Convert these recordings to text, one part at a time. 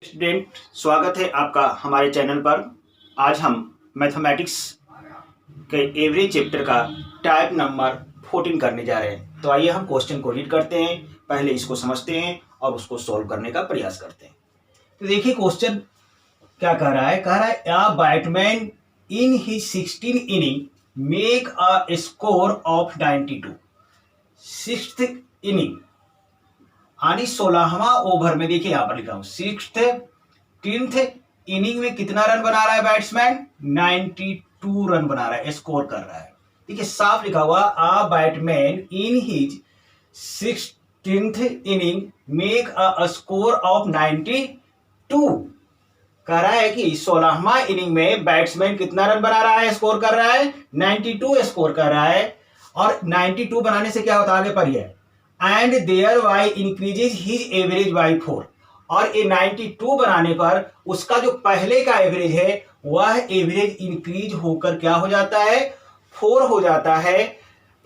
Student, स्वागत है आपका हमारे चैनल पर। आज हम मैथमेटिक्स के एवरेज चैप्टर का टाइप नंबर 14 करने जा रहे हैं। तो आइए हम क्वेश्चन को रीड करते हैं, पहले इसको समझते हैं और उसको सॉल्व करने का प्रयास करते हैं। तो देखिए क्वेश्चन क्या कह रहा है। A batsman in his 16 inning make a score of 92। Sixth inning यानी 16वां ओवर में, देखिए यहां पर लिखा हूं, टेंथ इनिंग में कितना रन बना रहा है बैट्समैन? 92 रन बना रहा है, स्कोर कर रहा है। देखिए साफ लिखा हुआ, a batsman in his 16th inning make a score of 92। कह रहा है कि 16वां इनिंग में बैट्समैन कितना रन बना रहा है, स्कोर कर रहा है 92 स्कोर कर रहा है। और 92 बनाने से क्या होता है, आगे पढ़िए, and there by increases his average by 4। और ये 92 बनाने पर उसका जो पहले का एवरेज है वह एवरेज इंक्रीज होकर क्या हो जाता है, 4 हो जाता है।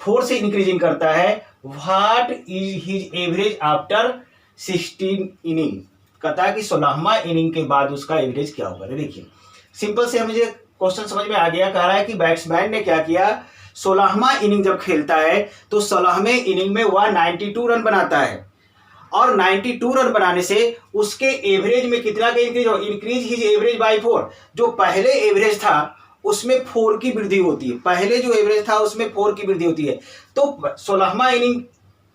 4 से इंक्रीजिंग करता है। What is his average after 16 inning? कहता है कि 16वां इनिंग के बाद उसका एवरेज क्या होगा। देखिए सिंपल से मुझे क्वेश्चन समझ में आ गया। कह रहा है कि बैट्समैन ने क्या किया, 16वां इनिंग जब खेलता है तो 16वें इनिंग में वह 92 रन बनाता है। और 92 रन बनाने से उसके एवरेज में कितना का इंक्रीज हो, इंक्रीज हिज एवरेज बाय 4। जो पहले एवरेज था उसमें 4 की वृद्धि होती है। पहले जो एवरेज था उसमें 4 की वृद्धि होती है। तो 16वां इनिंग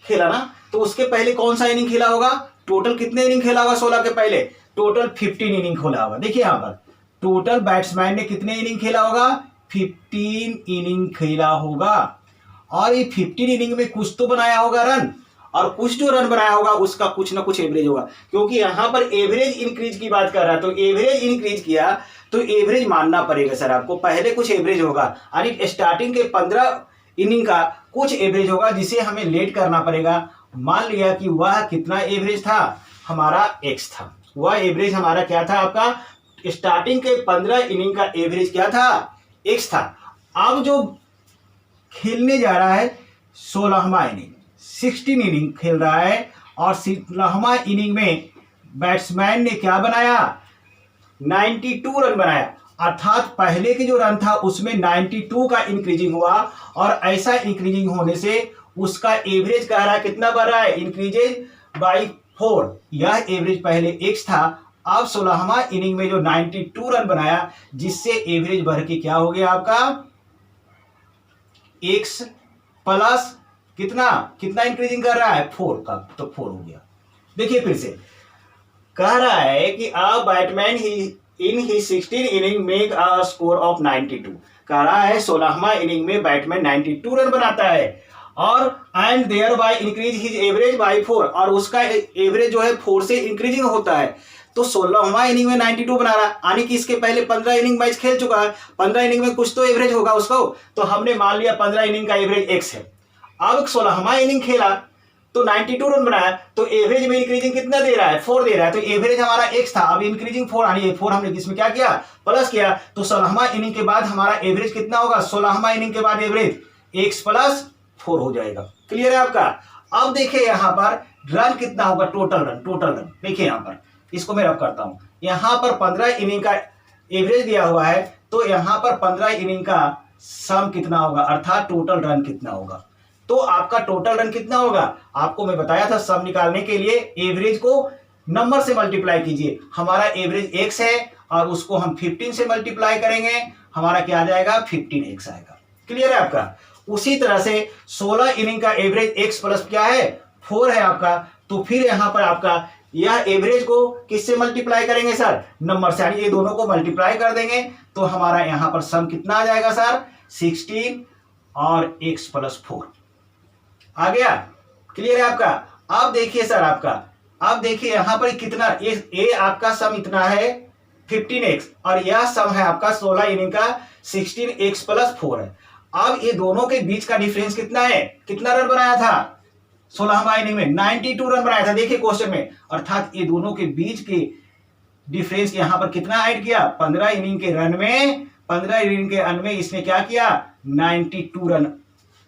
खेला ना, तो उसके पहले कौन सा इनिंग खेला होगा? टोटल कितने इनिंग खेला होगा 16 के पहले? टोटल 15 इनिंग खेला होगा। देखिए यहां पर टोटल बैट्समैन ने कितने इनिंग खेला होगा? 15 इनिंग खेला होगा। और ये 15 इनिंग में कुछ तो बनाया होगा रन, और कुछ जो रन बनाया होगा उसका कुछ ना कुछ एवरेज होगा। क्योंकि यहां पर एवरेज इंक्रीज की बात कर रहा है, तो एवरेज इंक्रीज किया तो एवरेज मानना पड़ेगा सर आपको। पहले कुछ एवरेज होगा, यानी स्टार्टिंग के 15 इनिंग का कुछ एवरेज होगा जिसे हमें लेट करना पड़ेगा। मान लिया कि वह कितना एवरेज था, हमारा एक्स था। वह एवरेज हमारा क्या था, आपका स्टार्टिंग के 15 इनिंग का एवरेज क्या था, एक्स था। अब जो खेलने जा रहा है 16वां इनिंग, 16 इनिंग खेल रहा है, और 16वां इनिंग में बैट्समैन ने क्या बनाया, 92 रन बनाया। अर्थात पहले के जो रन था उसमें 92 का इंक्रीजिंग हुआ, और ऐसा इंक्रीजिंग होने से उसका एवरेज कह रहा है कितना बढ़ रहा है, इंक्रीजेज बाई 4। यह एवरेज पहले एक्स था, अब 16वां इनिंग में जो 92 रन बनाया जिससे एवरेज बढ़ के क्या हो गया आपका, एक्स प्लस कितना कितना इंक्रीजिंग कर रहा है, 4 का, तो 4 हो गया। देखिए फिर से कह रहा है कि a batsman he in he 16 inning make a score of 92। कह रहा है 16वां इनिंग में बैट्समैन 92 रन बनाता है, और and there by increase his average by 4। और उसका एवरेज जो है 4 से इंक्रीजिंग होता है। तो 16वां इनिंग में 92 बना रहा है, यानी कि इसके पहले 15 इनिंग मैच खेल चुका है। 15 इनिंग में कुछ तो एवरेज होगा उसको, तो हमने मान लिया 15 इनिंग का एवरेज एक्स है। अब 16वां इनिंग खेला तो 92 रन बनाया, तो एवरेज में इंक्रीजिंग कितना दे रहा है, 4 दे रहा है। तो एवरेज हमारा एक्स था, अब इंक्रीजिंग 4, यानी 4 हमने इसमें क्या किया, प्लस किया। तो 16वां इनिंग के बाद हमारा एवरेज कितना होगा, 16वां इनिंग के बाद एवरेज एक्स प्लस 4 हो जाएगा। क्लियर है आपका? अब देखिए यहां पर रन कितना होगा, टोटल रन। देखिए यहां पर इसको मैं रब करता हूं, यहां पर 15 इनिंग का एवरेज दिया हुआ है, तो यहां पर 15 इनिंग का सम कितना होगा, अर्थात टोटल रन कितना होगा। तो आपका टोटल रन कितना होगा, आपको मैं बताया था सम निकालने के लिए एवरेज को नंबर से मल्टीप्लाई कीजिए। हमारा एवरेज एक्स है और उसको हम 15 से मल्टीप्लाई करेंगे, हमारा क्या आ जाएगा, 15x आएगा। क्लियर है आपका? उसी तरह से 16 इनिंग का एवरेज एक्स प्लस क्या है, 4 है आपका। तो फिर यहां पर आपका यह एवरेज को किससे मल्टीप्लाई करेंगे सर, नंबर से, यानी ये दोनों को मल्टीप्लाई कर देंगे तो हमारा यहां पर सम कितना आ जाएगा सर, 16 और x प्लस 4 आ गया। क्लियर है आपका? अब देखिए सर आपका, अब देखिए यहां पर कितना, ये आपका सम इतना है 15x, और यह सम है आपका 16 इनिंग का 16x प्लस 4 है। अब ये दोनों के बीच का डिफरेंस कितना है, कितना रन बनाया था 16वां इनिंग में, 92 रन बनाया था। देखिए क्वेश्चन में, अर्थात ये दोनों के बीच के डिफरेंस यहां पर कितना ऐड किया, 15 इनिंग के रन में, 15 इनिंग के रन में इसने क्या किया, 92 रन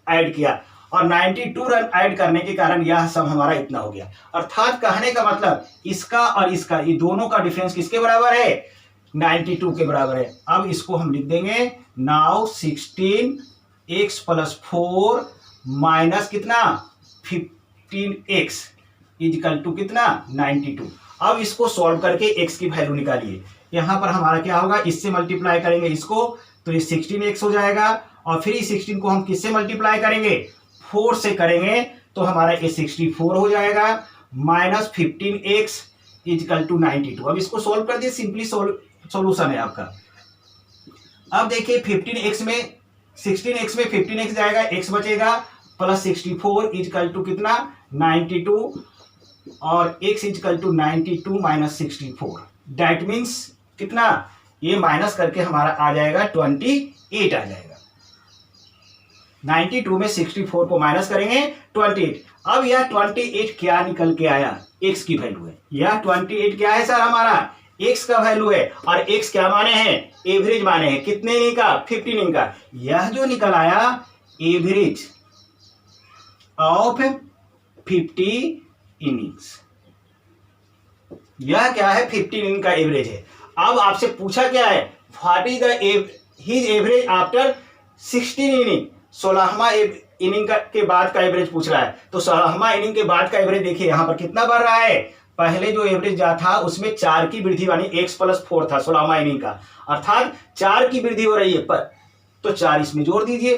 ऐड किया। और 92 रन ऐड करने के कारण यह सब हमारा इतना हो गया। अर्थात कहने का मतलब इसका और इसका ये दोनों का डिफरेंस किसके बराबर है? 92 के बराबर है। अब इसको हम लिख देंगे नाउ 16x + 4 माइनस कितना 15x इक्वल टू कितना 92। अब इसको सॉल्व करके x की वैल्यू निकालिए। यहां पर हमारा क्या होगा, इससे मल्टीप्लाई करेंगे इसको तो ये 16x हो जाएगा और फिर इस 16 को हम किससे मल्टीप्लाई करेंगे? 4 से करेंगे तो हमारा ये 64 हो जाएगा माइनस 15x इक्वल टू 92। अब इसको सॉल्व कर दिए, सिंपली सॉल्यूशन है आपका। अब देखिए 16x में 15x जाएगा, x बचेगा प्लस 64 इक्वल टू कितना 92 और x equal to 92 minus 64 that means कितना, ये माइनस करके हमारा आ जाएगा 28 आ जाएगा। 92 में 64 को माइनस करेंगे 28। अब यह 28 क्या निकल के आया? x की वैल्यू है। यह 28 क्या है सर? हमारा x का वैल्यू है और x क्या माने हैं? एवरेज माने हैं। कितने इनिंग का? 15 इनिंग का। यह जो निकल आया एवरेज ऑफ 50 इनिंग्स, यह क्या है? 15 इनिंग का एवरेज है। अब आपसे पूछा क्या है? What is the his average after 16 inning, 16वां इनिंग के बाद का एवरेज पूछ रहा है। तो 16वां इनिंग के बाद का एवरेज देखिए यहां पर कितना बढ़ रहा है। पहले जो एवरेज था उसमें 4 की वृद्धि यानी x + 4 था 16वां इनिंग का, अर्थात 4 की वृद्धि हो रही है पर, तो 4 इसमें जोड़ दीजिए।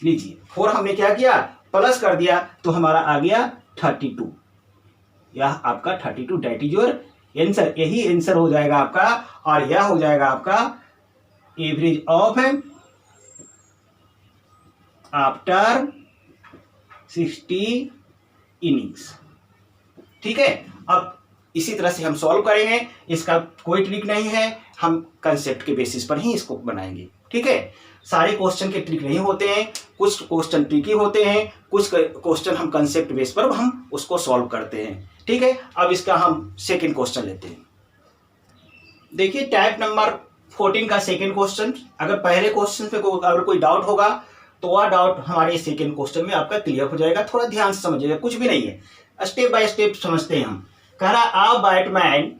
लीजिए 4 हमने क्या किया? प्लस कर दिया तो हमारा आ गया 32। यह आपका 32 दैट इज योर आंसर। यही आंसर हो जाएगा आपका और यह हो जाएगा आपका एवरेज ऑफ आफ्टर 60 इनिंग्स। ठीक है, अब इसी तरह से हम सॉल्व करेंगे। इसका कोई ट्रिक नहीं है, हम कंसेप्ट के बेसिस पर ही इसको बनाएंगे। ठीक है, सारे क्वेश्चन के ट्रिक नहीं होते हैं, कुछ क्वेश्चन ट्रिकी होते हैं, कुछ क्वेश्चन हम कंसेप्ट बेस पर हम उसको सॉल्व करते हैं। ठीक है, अब इसका हम सेकंड क्वेश्चन लेते हैं। देखिए टाइप नंबर 14 का सेकंड क्वेश्चन। अगर पहले क्वेश्चन पे अगर कोई डाउट होगा तो वह डाउट हमारे सेकंड क्वेश्चन में आपका क्लियर हो जाएगा। थोड़ा ध्यान से समझिएगा, कुछ भी नहीं है, स्टेप बाय स्टेप समझते हैं हम। कह रहा a batsman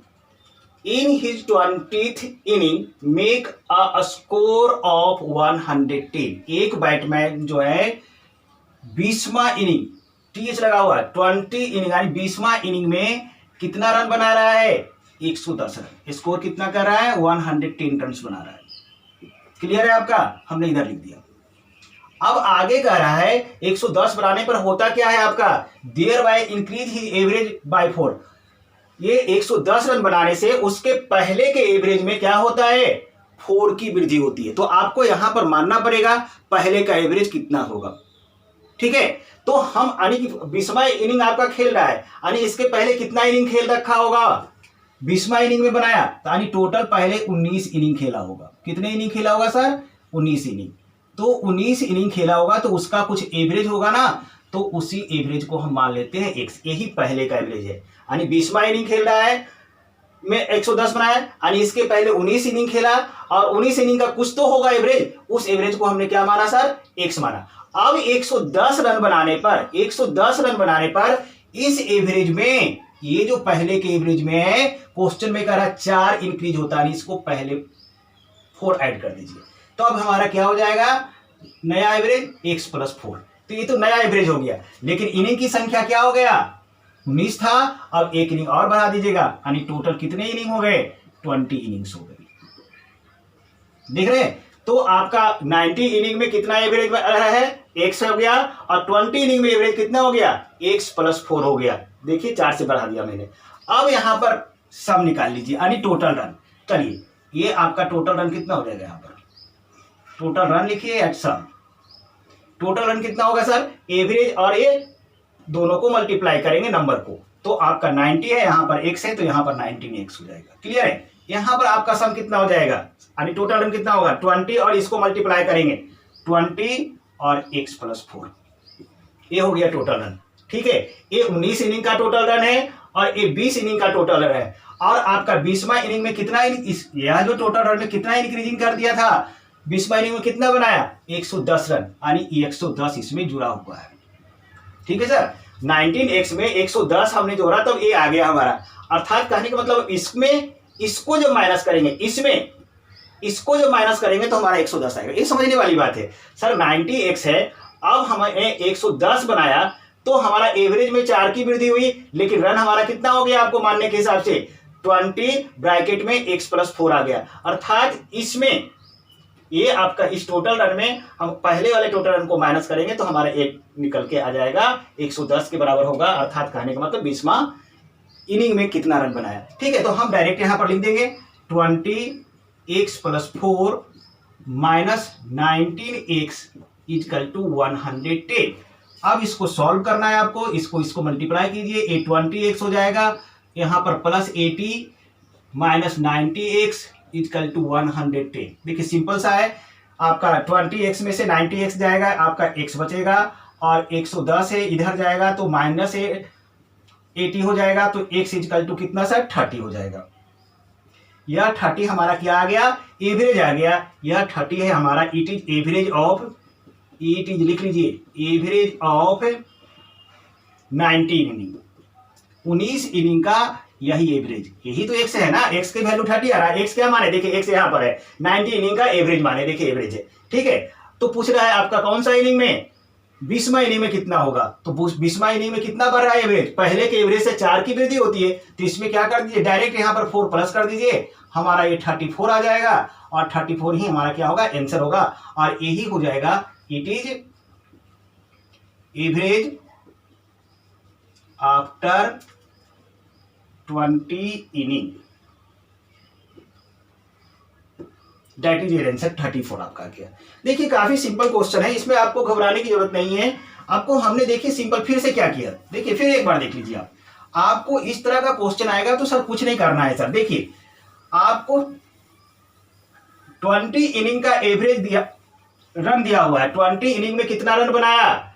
in his 20th inning make a score of 110। एक बैट्समैन जो है 20वां इनिंग, टीएच लगा हुआ 20 इनिंग यानी 20वां इनिंग में कितना रन बना रहा है? 110 रन। स्कोर कितना कर रहा है? 110 रन बना रहा है। क्लियर है आपका? हमने इधर लिख दिया। अब आगे कह रहा है 110 बनाने पर होता क्या है आपका? There by increase he average by 4। ये 110 रन बनाने से उसके पहले के एवरेज में क्या होता है? 4 की वृद्धि होती है। तो आपको यहां पर मानना पड़ेगा पहले का एवरेज कितना होगा। ठीक है, तो हम यानी कि 20वां इनिंग आपका खेल रहा है, यानी इसके पहले कितना इनिंग खेल रखा होगा? 20वां इनिंग में बनाया, तो यानी टोटल पहले 19 इनिंग खेला होगा। कितने इनिंग खेला होगा सर? 19 इनिंग। तो 19 इनिंग खेला होगा तो उसका कुछ एवरेज होगा ना, तो उसी एवरेज को हम मान लेते हैं x। यही पहले का एवरेज है, यानी 20वां इनिंग खेल रहा है में 110 बनाया, यानी इसके पहले 19 इनिंग खेला और 19 इनिंग का कुछ तो होगा एवरेज, उस एवरेज को हमने क्या माना सर? x माना। अब 110 रन बनाने पर 110 रन बनाने पर इस एवरेज में, ये जो पहले के एवरेज में है, क्वेश्चन में कह रहा 4 इंक्रीज होता है, इसको पहले 4 ऐड कर दीजिए। तो अब हमारा क्या हो जाएगा? नया एवरेज x + 4। तो ये तो नया एवरेज हो गया, लेकिन इनिंग की संख्या क्या हो गया? 19 था। अब एक इनिंग और बढ़ा दीजिएगा, यानी टोटल कितने इनिंग हो गए? 20 इनिंग्स हो गई। देख रहे हैं? तो आपका 90 इनिंग में कितना एवरेज है? x हो गया, और 20 इनिंग में एवरेज कितना हो गया? x + 4 हो गया। देखिए 4 से बढ़ा दिया मैंने। अब यहां पर सम निकाल लीजिए, यानी टोटल रन। चलिए ये आपका टोटल रन कितना हो जाएगा? यहां पर टोटल रन लिखिए एट सम। टोटल रन कितना होगा सर? एवरेज और ये दोनों को मल्टीप्लाई करेंगे नंबर को, तो आपका 90 है, यहां पर x है, तो यहां पर 19x हो जाएगा। क्लियर है? यहां पर आपका सम कितना हो जाएगा? यानी टोटल रन कितना होगा? 20 और इसको मल्टीप्लाई करेंगे 20 और x + 4, ये हो गया टोटल रन। ठीक है, ये 19 इनिंग का टोटल रन है और ये 20 इनिंग का टोटल रन है। और आपका 20वां इनिंग में कितना यह जो टोटल रन में कितना इंक्रीजिंग कर दिया था? 20वां इनिंग में कितना बनाया 110 रन, यानी 110 इसमें जुड़ा हुआ है। ठीक है सर, 19x में 110 हमने जोड़ा तब ये आ गया हमारा। अर्थात कहने का मतलब इसमें इसको जब माइनस करेंगे, इसमें इसको जब माइनस करेंगे तो हमारा 110 आएगा। ये समझने वाली बात है सर। 90x है, अब हमने 110 बनाया तो हमारा एवरेज में 4 की वृद्धि हुई, लेकिन रन हमारा कितना हो गया आपको मानने के हिसाब से 20 ब्रैकेट में x+4 आ गया। अर्थात इसमें ये आपका इस टोटल रन में हम पहले वाले टोटल रन को माइनस करेंगे तो हमारा एक निकल के आ जाएगा 110 के बराबर होगा। अर्थात कहने का मतलब 20वां इनिंग में कितना रन बनाया। ठीक है, तो हम डायरेक्ट यहां पर लिख देंगे 20x+4 minus 19x equal to 110। अब इसको सॉल्व करना है आपको, इसको मल्टीप्लाई कीजिए, ये 20x हो जाएगा, यहां पर plus 80 minus 90x equal to 110। देखिए सिंपल सा है, आपका 20x में से 90x जाएगा, आपका x बचेगा, और 110 है इधर जाएगा तो माइनस 80 हो जाएगा, तो x इक्वल टू कितना सर 30 हो जाएगा। यह 30 हमारा क्या आ गया, एवरेज आ गया। यह 30 है हमारा, it is average of, it is लिख लीजिए एवरेज ऑफ 19 इनिंग, 19 इनिंग का यही एवरेज, यही तो x है ना, x की वैल्यू 30 आ रहा है। x क्या माने, देखिए x यहाँ पर है, 90 इनिंग का एवरेज माने, देखिए एवरेज है। ठीक है, तो पूछ रहा है आपका कौन सा इनिंग में, 20वां इनिंग में कितना होगा, तो 20वां इनिंग में कितना बढ़ रहा है एवरेज, पहले के एवरेज से 4 की वृद्धि होती है, तो इसमें क्या कर दीजिए डायरेक्ट यहाँ पर 4 प्लस कर दीजिए, हमारा ये 34 आ जाएगा, और 34 ही हमारा क्या होगा आंसर होगा, और यही हो जाएगा it is average after 20 inning, that is answer 34 आपका क्या। देखिए काफी सिंपल क्वेश्चन है, इसमें आपको घबराने की जरूरत नहीं है। आपको हमने देखिए सिंपल फिर से क्या किया, देखिए फिर एक बार देख लीजिए आप, आपको इस तरह का क्वेश्चन आएगा तो सर कुछ नहीं करना है सर। देखिए आपको 20 इनिंग का एवरेज दिया, रन दिया हुआ है, 20 इनिंग में कितना रन बनाया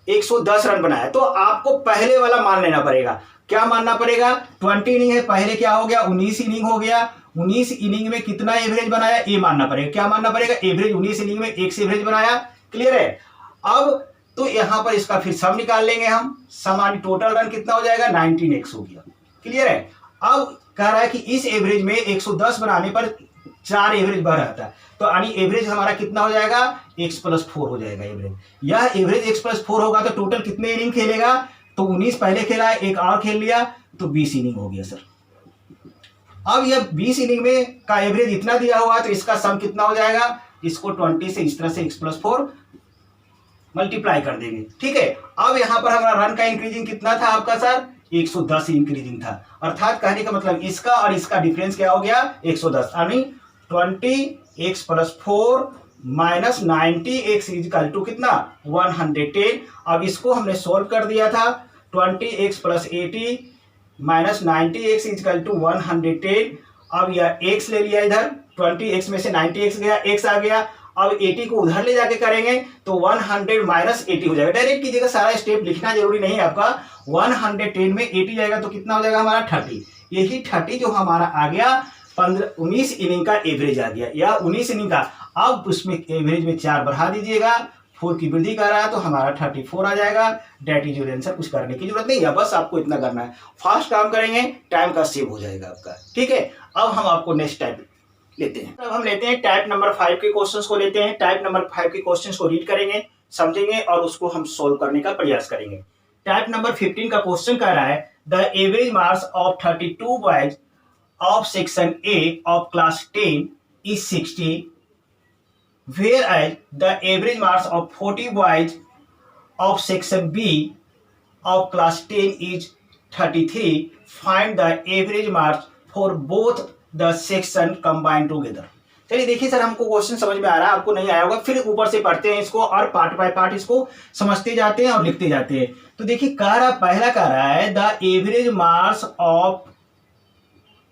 110 रन बनाया, तो आपको पहले वाला मान लेना पड़ेगा। क्या मानना पड़ेगा, 20 इनिंग है, पहले क्या हो गया 19 इनिंग हो गया, 19 इनिंग में कितना एवरेज बनाया ये मानना पड़ेगा। क्या मानना पड़ेगा, एवरेज 19 इनिंग में x एवरेज बनाया। क्लियर है, अब तो यहां पर इसका फिर सम निकाल लेंगे हम, समान टोटल रन कितना हो जाएगा 19x हो गया। क्लियर है, अब कह रहा है कि इस एवरेज में 110 बनाने पर 4 एवरेज बढ़ रहता है, तो यानी एवरेज हमारा कितना हो जाएगा x+4 हो जाएगा एवरेज। यह एवरेज x+4 होगा तो टोटल कितने इनिंग खेलेगा, तो 19 पहले खेला है, एक और खेल लिया, तो 20 इनिंग हो गया सर। अब यह 20 इनिंग में का एवरेज इतना दिया हुआ है, तो इसका सम कितना हो जाएगा, इसको 20 से इस तरह से x+4 मल्टीप्लाई कर देंगे। ठीक है, अब यहां पर हमारा रन का इंक्रीजिंग कितना था आपका सर 110 इंक्रीजिंग था। अर्थात कहने का मतलब इसका और इसका डिफरेंस क्या हो गया 110, यानी 20x+4 minus 90x equal to कितना 110। अब इसको हमने सोल्व कर दिया था, 20x+80 minus 90x equal to 110। अब यह x ले लिया, इधर 20x में से 90x गया, x आ गया। अब 80 को उधर ले जाके करेंगे तो 100 माइनस 80 हो जाएगा। डायरेक्ट कीजिएगा, सारा स्टेप लिखना जरूरी नहीं है आपका। 110 में 80 जाएगा तो कितना हो जाएगा हमारा 30। यही 30 जो हमारा आ गया 19 इनिंग का एवरेज आ गया, या 19 इनिंग का। अब उसमें एवरेज में 4 बढ़ा दीजिएगा, 4 की वृद्धि कर रहा है तो हमारा 34 आ जाएगा। That is your answer. कुछ करने की जरूरत नहीं है, बस आपको इतना करना है। फास्ट काम करेंगे, टाइम का सेव हो जाएगा आपका। ठीक है, अब हम आपको नेक्स्ट टाइप लेते हैं। अब हम लेते हैं टाइप नंबर 5 के क्वेश्चंस को लेते हैं। टाइप नंबर 5 के क्वेश्चंस को रीड करेंगे, समझेंगे और उसको हम सोल्व करने का प्रयास करेंगे। टाइप नंबर 15 का क्वेश्चन कह रहा है the average marks of 32 boys of section A of class 10 is 60, whereas the average marks of 40 boys of section B of class 10 is 33. Find the average marks for both the section combined together. चलिए देखिए sir, हमको question समझ में आ रहा है, आपको नहीं आया होगा। फिर ऊपर से पढ़ते हैं इसको और पार्ट बाय पार्ट इसको समझते जाते हैं और लिखते जाते हैं। तो देखिए पहला कह रहा है the average marks of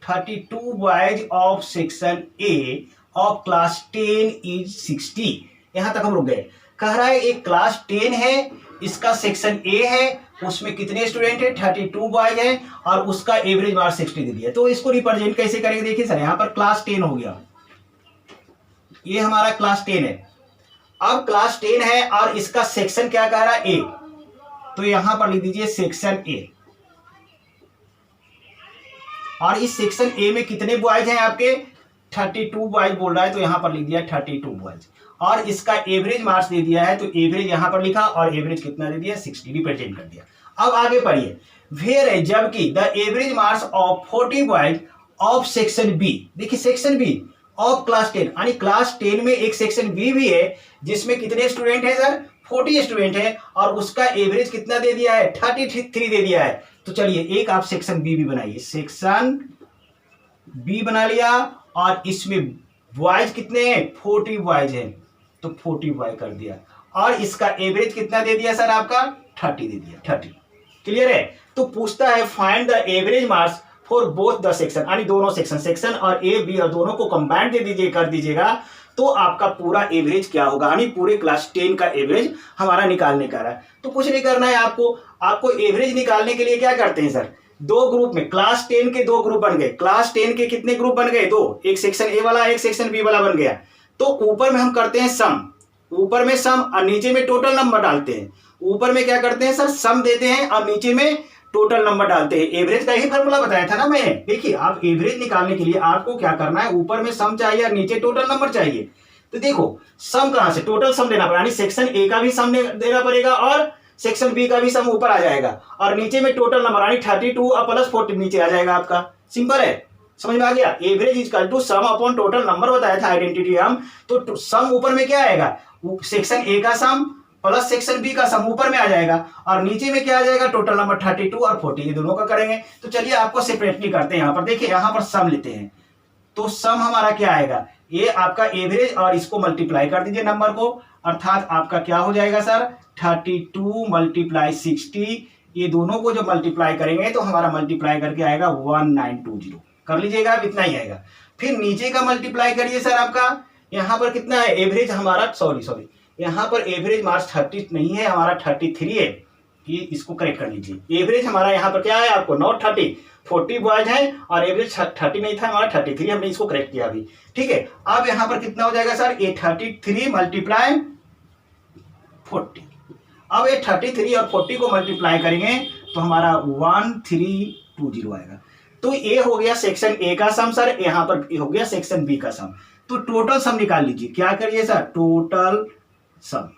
32 boys of section A of class 10 is 60। यहां तक हम रुक गए। कह रहा है एक क्लास 10 है, इसका सेक्शन A है, उसमें कितने स्टूडेंट है 32 बॉयज है और उसका एवरेज मार्क्स 60 दे दिया। तो इसको रिप्रेजेंट कैसे करेंगे, देखिए सर, यहां पर क्लास 10 हो गया, ये हमारा क्लास 10 है। अब क्लास 10 है और इसका सेक्शन क्या कह रहा है, ए, तो यहां पर लिख दीजिए सेक्शन ए। और इस सेक्शन ए में कितने बॉयज हैं आपके, 32 बॉयज बोल रहा है, तो यहां पर लिख दिया 32 बॉयज। और इसका एवरेज मार्क्स दे दिया है, तो एवरेज यहां पर लिखा और एवरेज कितना दे दिया, 60 रिप्रेजेंट कर दिया। अब आगे पढ़िए, वेयर है जबकि the average marks of 40 boys of section B, देखिए सेक्शन बी ऑफ क्लास 10, यानी क्लास 10 में एक सेक्शन बी भी है जिसमें कितने स्टूडेंट है सर, 40 स्टूडेंट है, और उसका एवरेज कितना दे दिया है, 33 दे दिया है। तो चलिए एक आप सेक्शन बी भी बनाइए, सेक्शन बी बना लिया, और इसमें बॉयज कितने हैं, 40 बॉयज हैं, तो 40 बॉय कर दिया, और इसका एवरेज कितना दे दिया सर आपका, 30 दे दिया, 30। क्लियर है। तो पूछता है find the average marks for both the section, यानी दोनों सेक्शन, सेक्शन और ए बी और दोनों को कंबाइन दे दीजिए, कर दीजिएगा, तो आपका पूरा एवरेज क्या होगा, यानी पूरे क्लास 10 का एवरेज हमारा निकालने का रहा है। तो कुछ नहीं करना है आपको एवरेज निकालने के लिए क्या करते हैं सर, दो ग्रुप में, क्लास 10 के दो ग्रुप बन गए, क्लास 10 के कितने ग्रुप बन गए, दो, एक सेक्शन ए वाला एक सेक्शन बी वाला बन गया। तो ऊपर में हम करते हैं सम, ऊपर में सम और नीचे में टोटल नंबर डालते हैं। ऊपर में क्या करते हैं सर, सम देते हैं और नीचे में टोटल नंबर डालते हैं। एवरेज का ही फॉर्मूला बताया था ना मैं। देखिए आप एवरेज निकालने के लिए आपको क्या करना है, ऊपर में सम चाहिए और नीचे टोटल नंबर चाहिए। तो देखो सम कहां से, टोटल सम देना पड़ेगा, यानी सेक्शन ए का भी सम देना पड़ेगा और सेक्शन बी का भी सम ऊपर आ जाएगा, और नीचे में टोटल नंबर यानी 32 और प्लस 40 नीचे आ जाएगा आपका। सिंपल है, समझ में आ गया। Average equal to sum upon total number बताया था आइडेंटिटी हम, तो सम ऊपर में क्या आएगा, सेक्शन ए का सम प्लस सेक्शन बी का सम ऊपर में आ जाएगा, और नीचे में क्या आ जाएगा, टोटल नंबर 32 और 40, ये दोनों का करेंगे। तो चलिए आपको सेपरेटली करते हैं। यहाँ पर देखिए, यहाँ पर सम लेते हैं, तो सम हमारा क्या आएगा, ये आपका एवरेज और इसको मल्टीप्लाई कर दीजिए नंबर को, अर्थात आपका क्या हो जाएगा सर, 32 मल्टीप्लाई 60, ये दोनों को जब मल्टीप्लाई करेंगे तो हमारा मल्टीप्लाई करके आएगा 1920, कर लीजिएगा आप, इतना ही आएगा। फिर नीचे का मल्टीप्लाई करिए सर, आपका यहाँ पर कितना है एवरेज हमारा, सॉरी यहाँ पर एवरेज मार्क्स 30 नहीं है, हमारा 33 है, ये इसको करेक्ट कर लीजिए। एवरेज हमारा यहाँ पर क्या है, आपको नॉट 30, 40 बॉयज है और एवरेज 30 नहीं था हमारा, 33, हमने इसको करेक्ट किया अभी। ठीक है, अब यहाँ पर कितना हो जाएगा सर, ये 33 मल्टीप्लाई 40। अब ये 33 और 40 को मल्टीप्लाई करेंगे तो हमारा 1320 आएगा। तो ये हो गया सेक्शन ए का सम सर, यहाँ पर हो गया सेक्शन बी का सम। तो टोटल सम निकाल लीजिए, क्या करिए sir, total sum.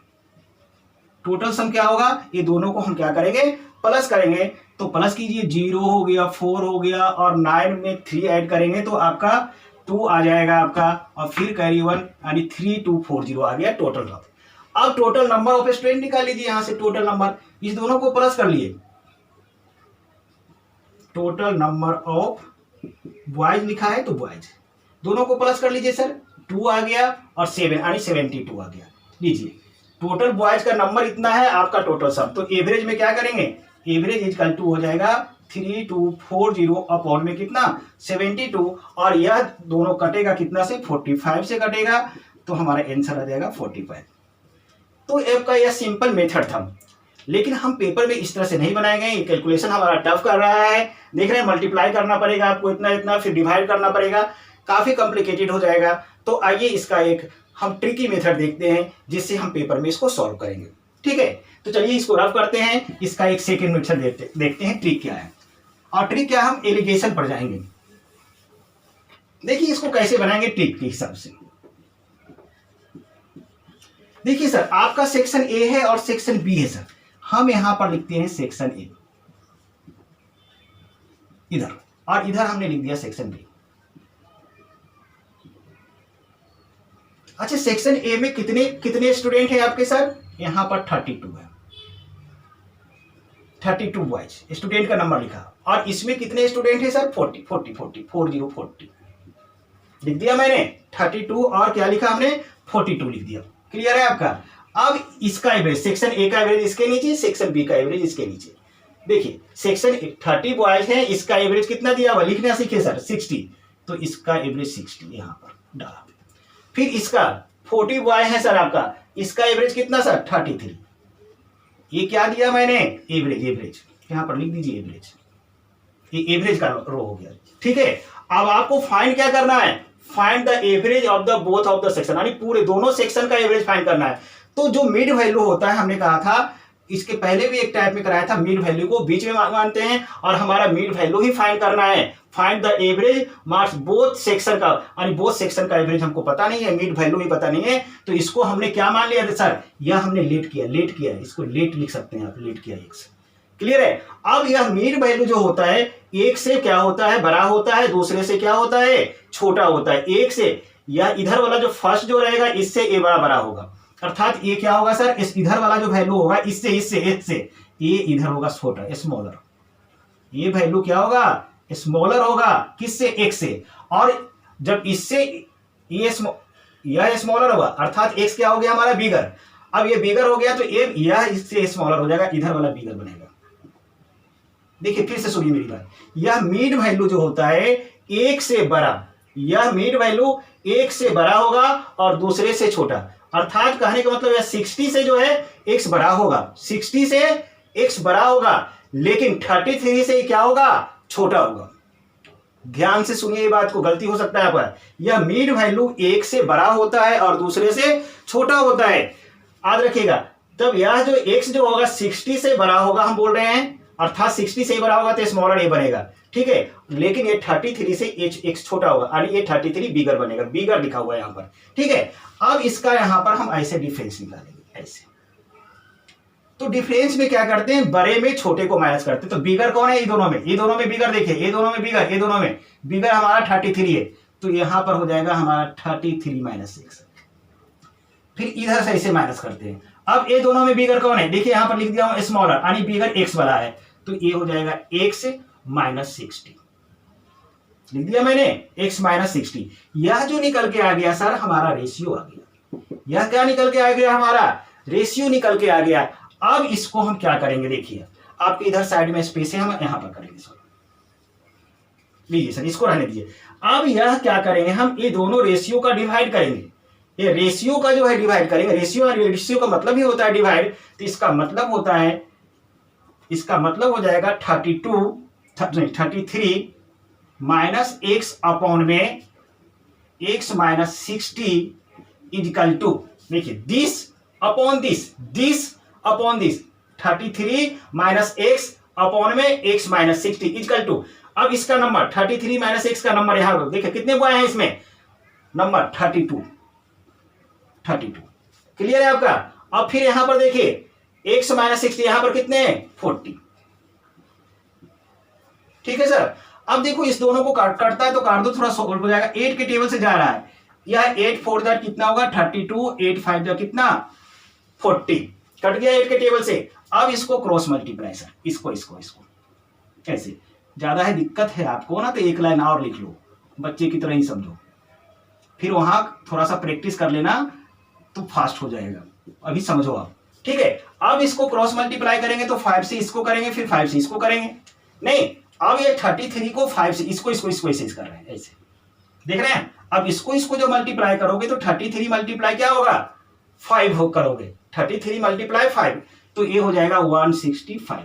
Total sum क्या होगा, ये दोनों को हम क्या करेंगे, प्लस करेंगे। तो प्लस कीजिए, 0 हो गया, 4 हो गया, और 9 में 3 ऐड करेंगे तो आपका 2 आ जाएगा आपका, और फिर कैरी 1, यानी 3240 आ गया टोटल सम। अब टोटल नंबर ऑफ स्टूडेंट निकाल लीजिए, यहां से टोटल नंबर, इस दोनों को प्लस कर लिए, टोटल नंबर ऑफ बॉयज लिखा है तो बॉयज, दोनों को प्लस कर लीजिए सर, 2 आ गया और 7 यानी 72 आ गया। लीजिए टोटल बॉयज का नंबर इतना है, आपका टोटल सम। तो एवरेज में क्या करेंगे, एवरेज इक्वल टू हो जाएगा 3240 अपॉन में कितना 72, और यह दोनों कटेगा कितना से, 45 से कटेगा, तो हमारा आंसर आ जाएगा 45। तो आपका यह सिंपल मेथड था, लेकिन हम पेपर में इस तरह से नहीं बनाए गए। ये कैलकुलेशन हमारा टफ कर रहा है, देख रहे हैं, मल्टीप्लाई करना पड़ेगा आपको इतना इतना, फिर डिवाइड करना पड़ेगा, काफी कॉम्प्लिकेटेड हो जाएगा। तो आइए इसका एक हम ट्रिकी मेथड देखते हैं जिससे हम पेपर में इसको सॉल्व करेंगे। ठीक है, तो चलिए इसको रफ करते हैं। इसका एक सेकेंड मेथड देखते हैं ट्रिक क्या है, और ट्रिक क्या, हम एलिगेशन पर जाएंगे। देखिए इसको कैसे बनाएंगे ट्रिक के हिसाब से। देखिए सर, आपका सेक्शन ए है और सेक्शन बी है सर, हम यहां पर लिखते हैं सेक्शन ए इधर, और इधर हमने लिख दिया सेक्शन बी। अच्छा, सेक्शन ए में कितने स्टूडेंट हैं आपके सर, यहां पर 32 है, 32 बॉयज, स्टूडेंट का नंबर लिखा, और इसमें कितने स्टूडेंट हैं सर, 40 लिख दिया मैंने, 32 और क्या लिखा हमने, 42 लिख दिया। क्लियर है आपका। अब इसका एवरेज, सेक्शन ए का एवरेज इसके नीचे, सेक्शन बी का एवरेज इसके नीचे। देखिए सेक्शन 30 बॉयज है, इसका एवरेज कितना दिया हुआ, लिखना सीखे सर, 60, तो इसका एवरेज 60 यहां पर डाला। फिर इसका 40 बॉय है सर आपका, इसका एवरेज कितना सर, 33, ये क्या दिया मैंने, एवरेज यहां पर लिख दीजिए एवरेज, ये एवरेज का रो हो गया। ठीक है, अब आपको फाइंड क्या करना है, find the average of the both of the section, यानी पूरे दोनों सेक्शन का एवरेज फाइंड करना है। तो जो मिड वैल्यू होता है, हमने कहा था इसके पहले भी एक टाइप में कराया था, मिड वैल्यू को बीच में मानते हैं और हमारा मिड वैल्यू ही फाइंड करना है। Find the average marks both section का, यानी बोथ सेक्शन का एवरेज हमको पता नहीं है, मिड वैल्यू ही पता नहीं है, तो इसको हमने क्या मान लिया था सर, यह हमने लेट किया, इसको लेट लिख सकते हैं आप, लेट किया एक से। क्लियर है। अब यह मिड वैल्यू जो होता है एक से क्या होता है, बड़ा होता है, दूसरे से क्या होता है, छोटा होता है। एक से यह इधर वाला जो फर्स्ट जो रहेगा इससे ए बड़ा होगा, अर्थात ये क्या होगा सर, इस इधर वाला जो वैल्यू होगा इससे ये इधर होगा छोटा, स्मॉलर। ये वैल्यू क्या होगा, स्मॉलर होगा, किससे, एक्स से। और जब इससे ये यह स्मॉलर होगा, अर्थात एक्स क्या हो गया हमारा, बिगर। अब ये बिगर हो गया तो यह इससे स्मॉलर हो जाएगा, इधर वाला बिगर बनेगा। देखिए फिर से सुनिए मेरी बात, यह मिड वैल्यू जो होता है एक से बड़ा, यह मिड वैल्यू एक से बड़ा होगा और दूसरे से छोटा, अर्थात कहने का मतलब यह 60 से जो है x बड़ा होगा, 60 से x बड़ा होगा, लेकिन 33 से क्या होगा, छोटा होगा। ध्यान से सुनिए ये बात को, गलती हो सकता है आपका। यह मिड वैल्यू एक से बड़ा होता है और दूसरे से छोटा होता है, याद रखिएगा। तब यह जो x जो होगा 60 से बड़ा होगा, हम बोल रहे हैं, अर्थात 60 से बड़ा होगा तो स्मॉलर ए बनेगा, ठीक है। लेकिन ये 33 से x छोटा होगा, यानी ये 33 बिगर बनेगा, बिगर लिखा हुआ है यहाँ पर, ठीक है। अब इसका यहाँ पर हम ऐसे डिफरेंस निकालेंगे, ऐसे। तो डिफरेंस में क्या करते हैं, बड़े में छोटे को माइनस करते हैं। तो बिगर कौन है, ये दोनों में बिगर, देखिए ये दोनों में बिगर, ये दोनों में बिगर हमारा 33 है, तो यहाँ पर हो जाएगा हमारा 33 माइनस 6। फिर इधर से ऐसे माइनस करते हैं। अब ये दोनों में बिगर कौन है, देखिए यहाँ पर लिख दिया हूं स्मॉलर, यानी बिगर x वाला है, तो ये हो जाएगा x माइनस 60, लिख दिया मैंने, x माइनस 60। यह जो निकल के आ गया सर हमारा रेशियो आ गया, यह क्या निकल के आ गया, हमारा रेशियो निकल के आ गया। अब इसको हम क्या करेंगे, देखिए आपके इधर साइड में स्पेस है, हम यहां पर करेंगे सर, लीजिए सर इसको रहने दीजिए। अब यह क्या करेंगे, हम ये दोनों रेशियो का डिवाइड करेंगे, ये रेशियो का जो है डिवाइड करेंगे। रेशियो का मतलब ही होता है डिवाइड, तो इसका मतलब होता है, इसका मतलब हो जाएगा 33 माइनस एक्स अपॉन में x माइनस 60 इजिकल टू, देखिए this upon this upon this, 33 minus x upon में x माइनस 60 इजिकल टू। अब इसका नंबर 33 माइनस एक्स का नंबर यहां देखिए कितने को आए हैं इसमें, नंबर 32। क्लियर है आपका। अब फिर यहां पर देखिए x माइनस 60, यहां पर कितने हैं, 40, ठीक है सर। अब देखो इस दोनों को काटता है तो काट दो, थोड़ा सोल्व हो जाएगा। 8 के टेबल से जा रहा है, यह 8 4 दैट कितना होगा 32, 8 5 दैट कितना 40, कट गया 8 के टेबल से। अब इसको क्रॉस मल्टीप्लाई सर, इसको ऐसे, ज्यादा है दिक्कत है आपको ना, तो एक लाइन और लिख लो, बच्चे की तरह ही समझो, फिर वहां थोड़ा सा प्रैक्टिस कर लेना तो फास्ट हो जाएगा, अभी समझो आप, ठीक है। अब इसको क्रॉस मल्टीप्लाई करेंगे तो 5 से इसको करेंगे, फिर 5 से इसको करेंगे, नहीं अब ये 33 को 5 से इसको ऐसे कर रहे हैं, ऐसे देख रहे हैं। अब इसको जो मल्टीप्लाई करोगे तो 33 मल्टीप्लाई क्या होगा 5 हो करोगे, 33 मल्टीप्लाई 5, तो ये हो जाएगा 165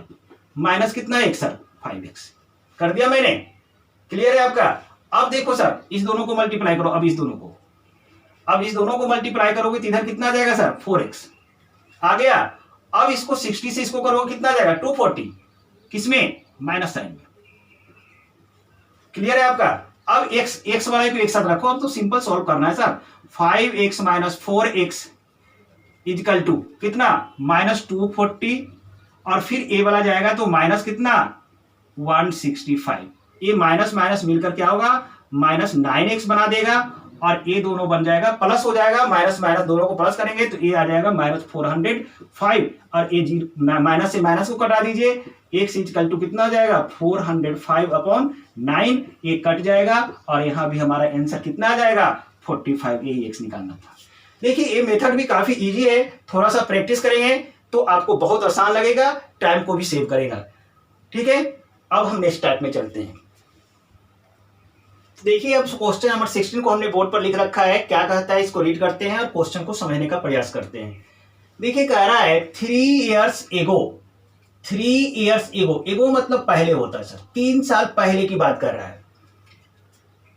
माइनस कितना है सर 5x, कर दिया मैंने, क्लियर है आपका। अब देखो सर इस दोनों को मल्टीप्लाई करो, अब इस दोनों को मल्टीप्लाई करोगे तो इधर कितना जाएगा सर 4x आ गया। अब इसको 60 से इसको करोगे कितना जाएगा 240, किसमें, माइनस साइन में, क्लियर है आपका। अब x वाले को एक साथ रखो, अब तो सिंपल सॉल्व करना है sir. 5x minus 4x equal to कितना माइनस 240, और फिर a वाला जाएगा तो माइनस कितना 165, ये माइनस माइनस मिलकर क्या होगा माइनस 9x बना देगा, और ये दोनों बन जाएगा प्लस हो जाएगा, माइनस माइनस दोनों को प्लस करेंगे तो ये आ जाएगा माइनस 405, और ये माइनस से माइनस को कटा दीजिए, x इजिकल टू कितना हो जाएगा 405 अपॉन 9, ये कट जाएगा, और यहाँ भी हमारा आंसर कितना आ जाएगा 45, यही x निकालना था। देखिए ये मेथड भी काफी इजी है, थोड़ा सा प्रैक्टिस करेंगे तो आपको बहुत आसान लगेगा, टाइम को भी सेव करेगा, ठीक है। अब हम नेक्स्ट टाइप में चलते हैं। देखिए अब क्वेश्चन नंबर 16 को हमने बोर्ड पर लिख रखा है, क्या कहता है इसको रीड करते हैं और क्वेश्चन को समझने का प्रयास करते हैं। देखिए कह रहा है 3 years एगो मतलब पहले होता है सर, 3 साल पहले की बात कर रहा है।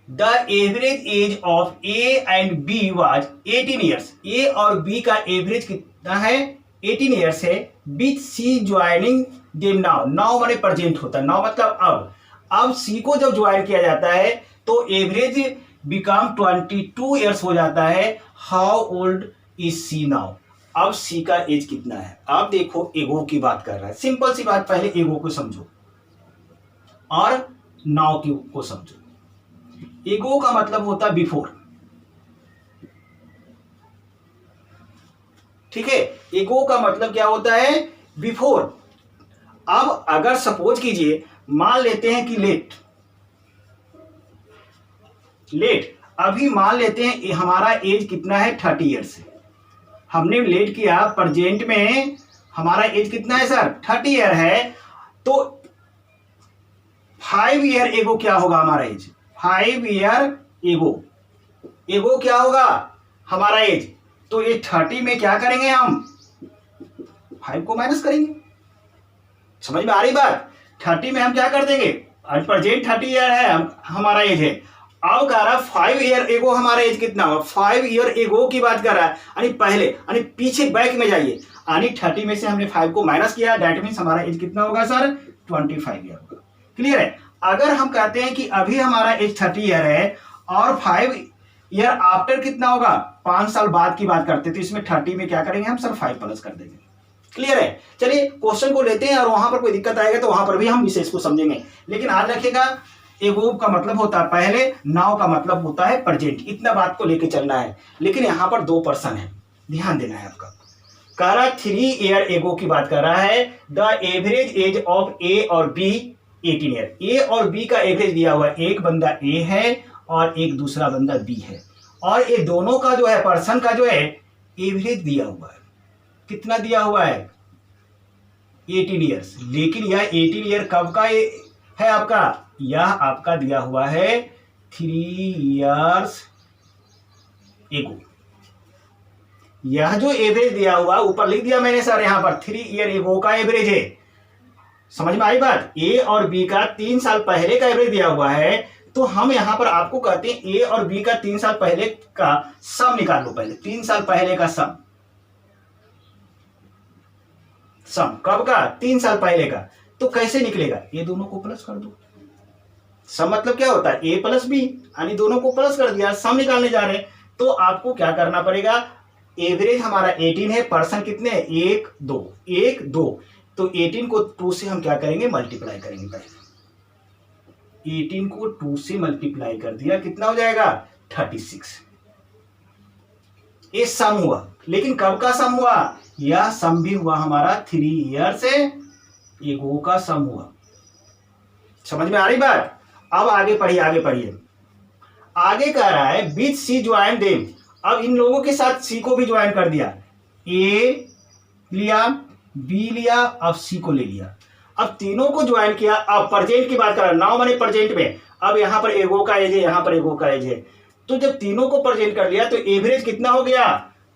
The average age of A and B was 18 years. A और बी का एवरेज कितना है? 18 ईयर्स है। With C joining them now. Now माने प्रेजेंट होता है, नाउ मतलब अब सी को जब ज्वाइन किया जाता है तो एवरेज बिकम 22 ईयर्स हो जाता है। How old is C now? अब सी का एज कितना है? आप देखो एगो की बात कर रहा है, सिंपल सी बात, पहले एगो को समझो और नाउ को समझो। एगो का मतलब होता है बिफोर, ठीक है। एगो का मतलब क्या होता है? बिफोर। अब अगर सपोज कीजिए, मान लेते हैं कि लेट अभी मान लेते हैं हमारा एज कितना है? 30 ईयर्स है। हमने लेट किया, प्रेजेंट में हमारा एज कितना है सर? 30 ईयर है। तो 5 ईयर एगो क्या होगा हमारा एज? 5 ईयर एगो क्या होगा हमारा एज? तो ये 30 में क्या करेंगे हम? 5 को माइनस करेंगे। समझ में आ रही बात? 30 में हम क्या कर देंगे? आज प्रेजेंट 30 ईयर है हमारा एज है। अब कह रहा 5 ईयर एगो हमारा एज कितना होगा? 5 ईयर एगो की बात कर रहा है, यानी पहले, यानी पीछे बैक में जाइए, यानी 30 में से हमने 5 को माइनस किया, दैट मीन्स हमारा एज कितना होगा सर? 25 ईयर होगा। क्लियर है? अगर हम कहते हैं कि अभी हमारा एज 30 ईयर है और 5 ईयर आफ्टर कितना होगा? 5 साल बाद की बात करते, तो इसमें 30 में क्या करेंगे हम सर? 5 प्लस कर देंगे। क्लियर है? चलिए क्वेश्चन को लेते हैं और वहां पर कोई दिक्कत आएगा तो वहां पर भी हम विशेष को समझेंगे। लेकिन आज रखिएगा, एगो का मतलब होता है पहले, नाउ का मतलब होता है प्रेजेंट। इतना बात को लेके चलना है। लेकिन यहां पर 2 पर्सन है, ध्यान देना है आपका। कह रहा 3 ईयर एगो की बात कर रहा है। द एवरेज एज ऑफ ए और बी 18 ईयर। ए और बी का एवरेज दिया हुआ है, एक बंदा ए है और एक दूसरा बंदा बी है, और ये दोनों का जो है पर्सन का जो है एवरेज दिया हुआ है। कितना दिया हुआ है? 18 ईयर्स। लेकिन यह 18 ईयर कब का है आपका? यह आपका दिया हुआ है 3 ईयर्स एगो। यह जो एवरेज दिया हुआ ऊपर लिख दिया मैंने सर, यहां पर 3 ईयर एगो का एवरेज है। समझ में आई बात? ए और बी का 3 साल पहले का एवरेज दिया हुआ है, तो हम यहां पर आपको कहते हैं ए और बी का 3 साल पहले का सम निकाल लो। पहले 3 साल पहले का सम कब का? 3 साल पहले का। तो कैसे निकलेगा? ये दोनों को प्लस कर दो। सम मतलब क्या होता है? ए प्लस बी, यानी दोनों को प्लस कर दिया, सम निकालने जा रहे हैं। तो आपको क्या करना पड़ेगा? एवरेज हमारा 18 है, पर्सन कितने? 1 2। तो 18 को 2 से हम क्या करेंगे? मल्टीप्लाई करेंगे। पहले 18 को 2 से मल्टीप्लाई कर दिया, कितना हो जाएगा? 36। ये सम हुआ। लेकिन कब का सम हुआ? यह सम भी हुआ हमारा 3 ईयर से एगो का सम हुआ। समझ में आ रही बात? अब आगे पढ़िए। आगे कह रहा है विथ सी ज्वाइन देम। अब इन लोगों के साथ सी को भी ज्वाइन कर दिया। ए लिया, बी लिया, अब सी को ले लिया। अब तीनों को ज्वाइन किया। अब प्रेजेंट की बात कर रहा है, नाउ माने प्रेजेंट में। अब यहां पर एगो का एज है, यहां पर एगो का एज है। तो जब तीनों को प्रेजेंट कर लिया तो एवरेज कितना हो गया?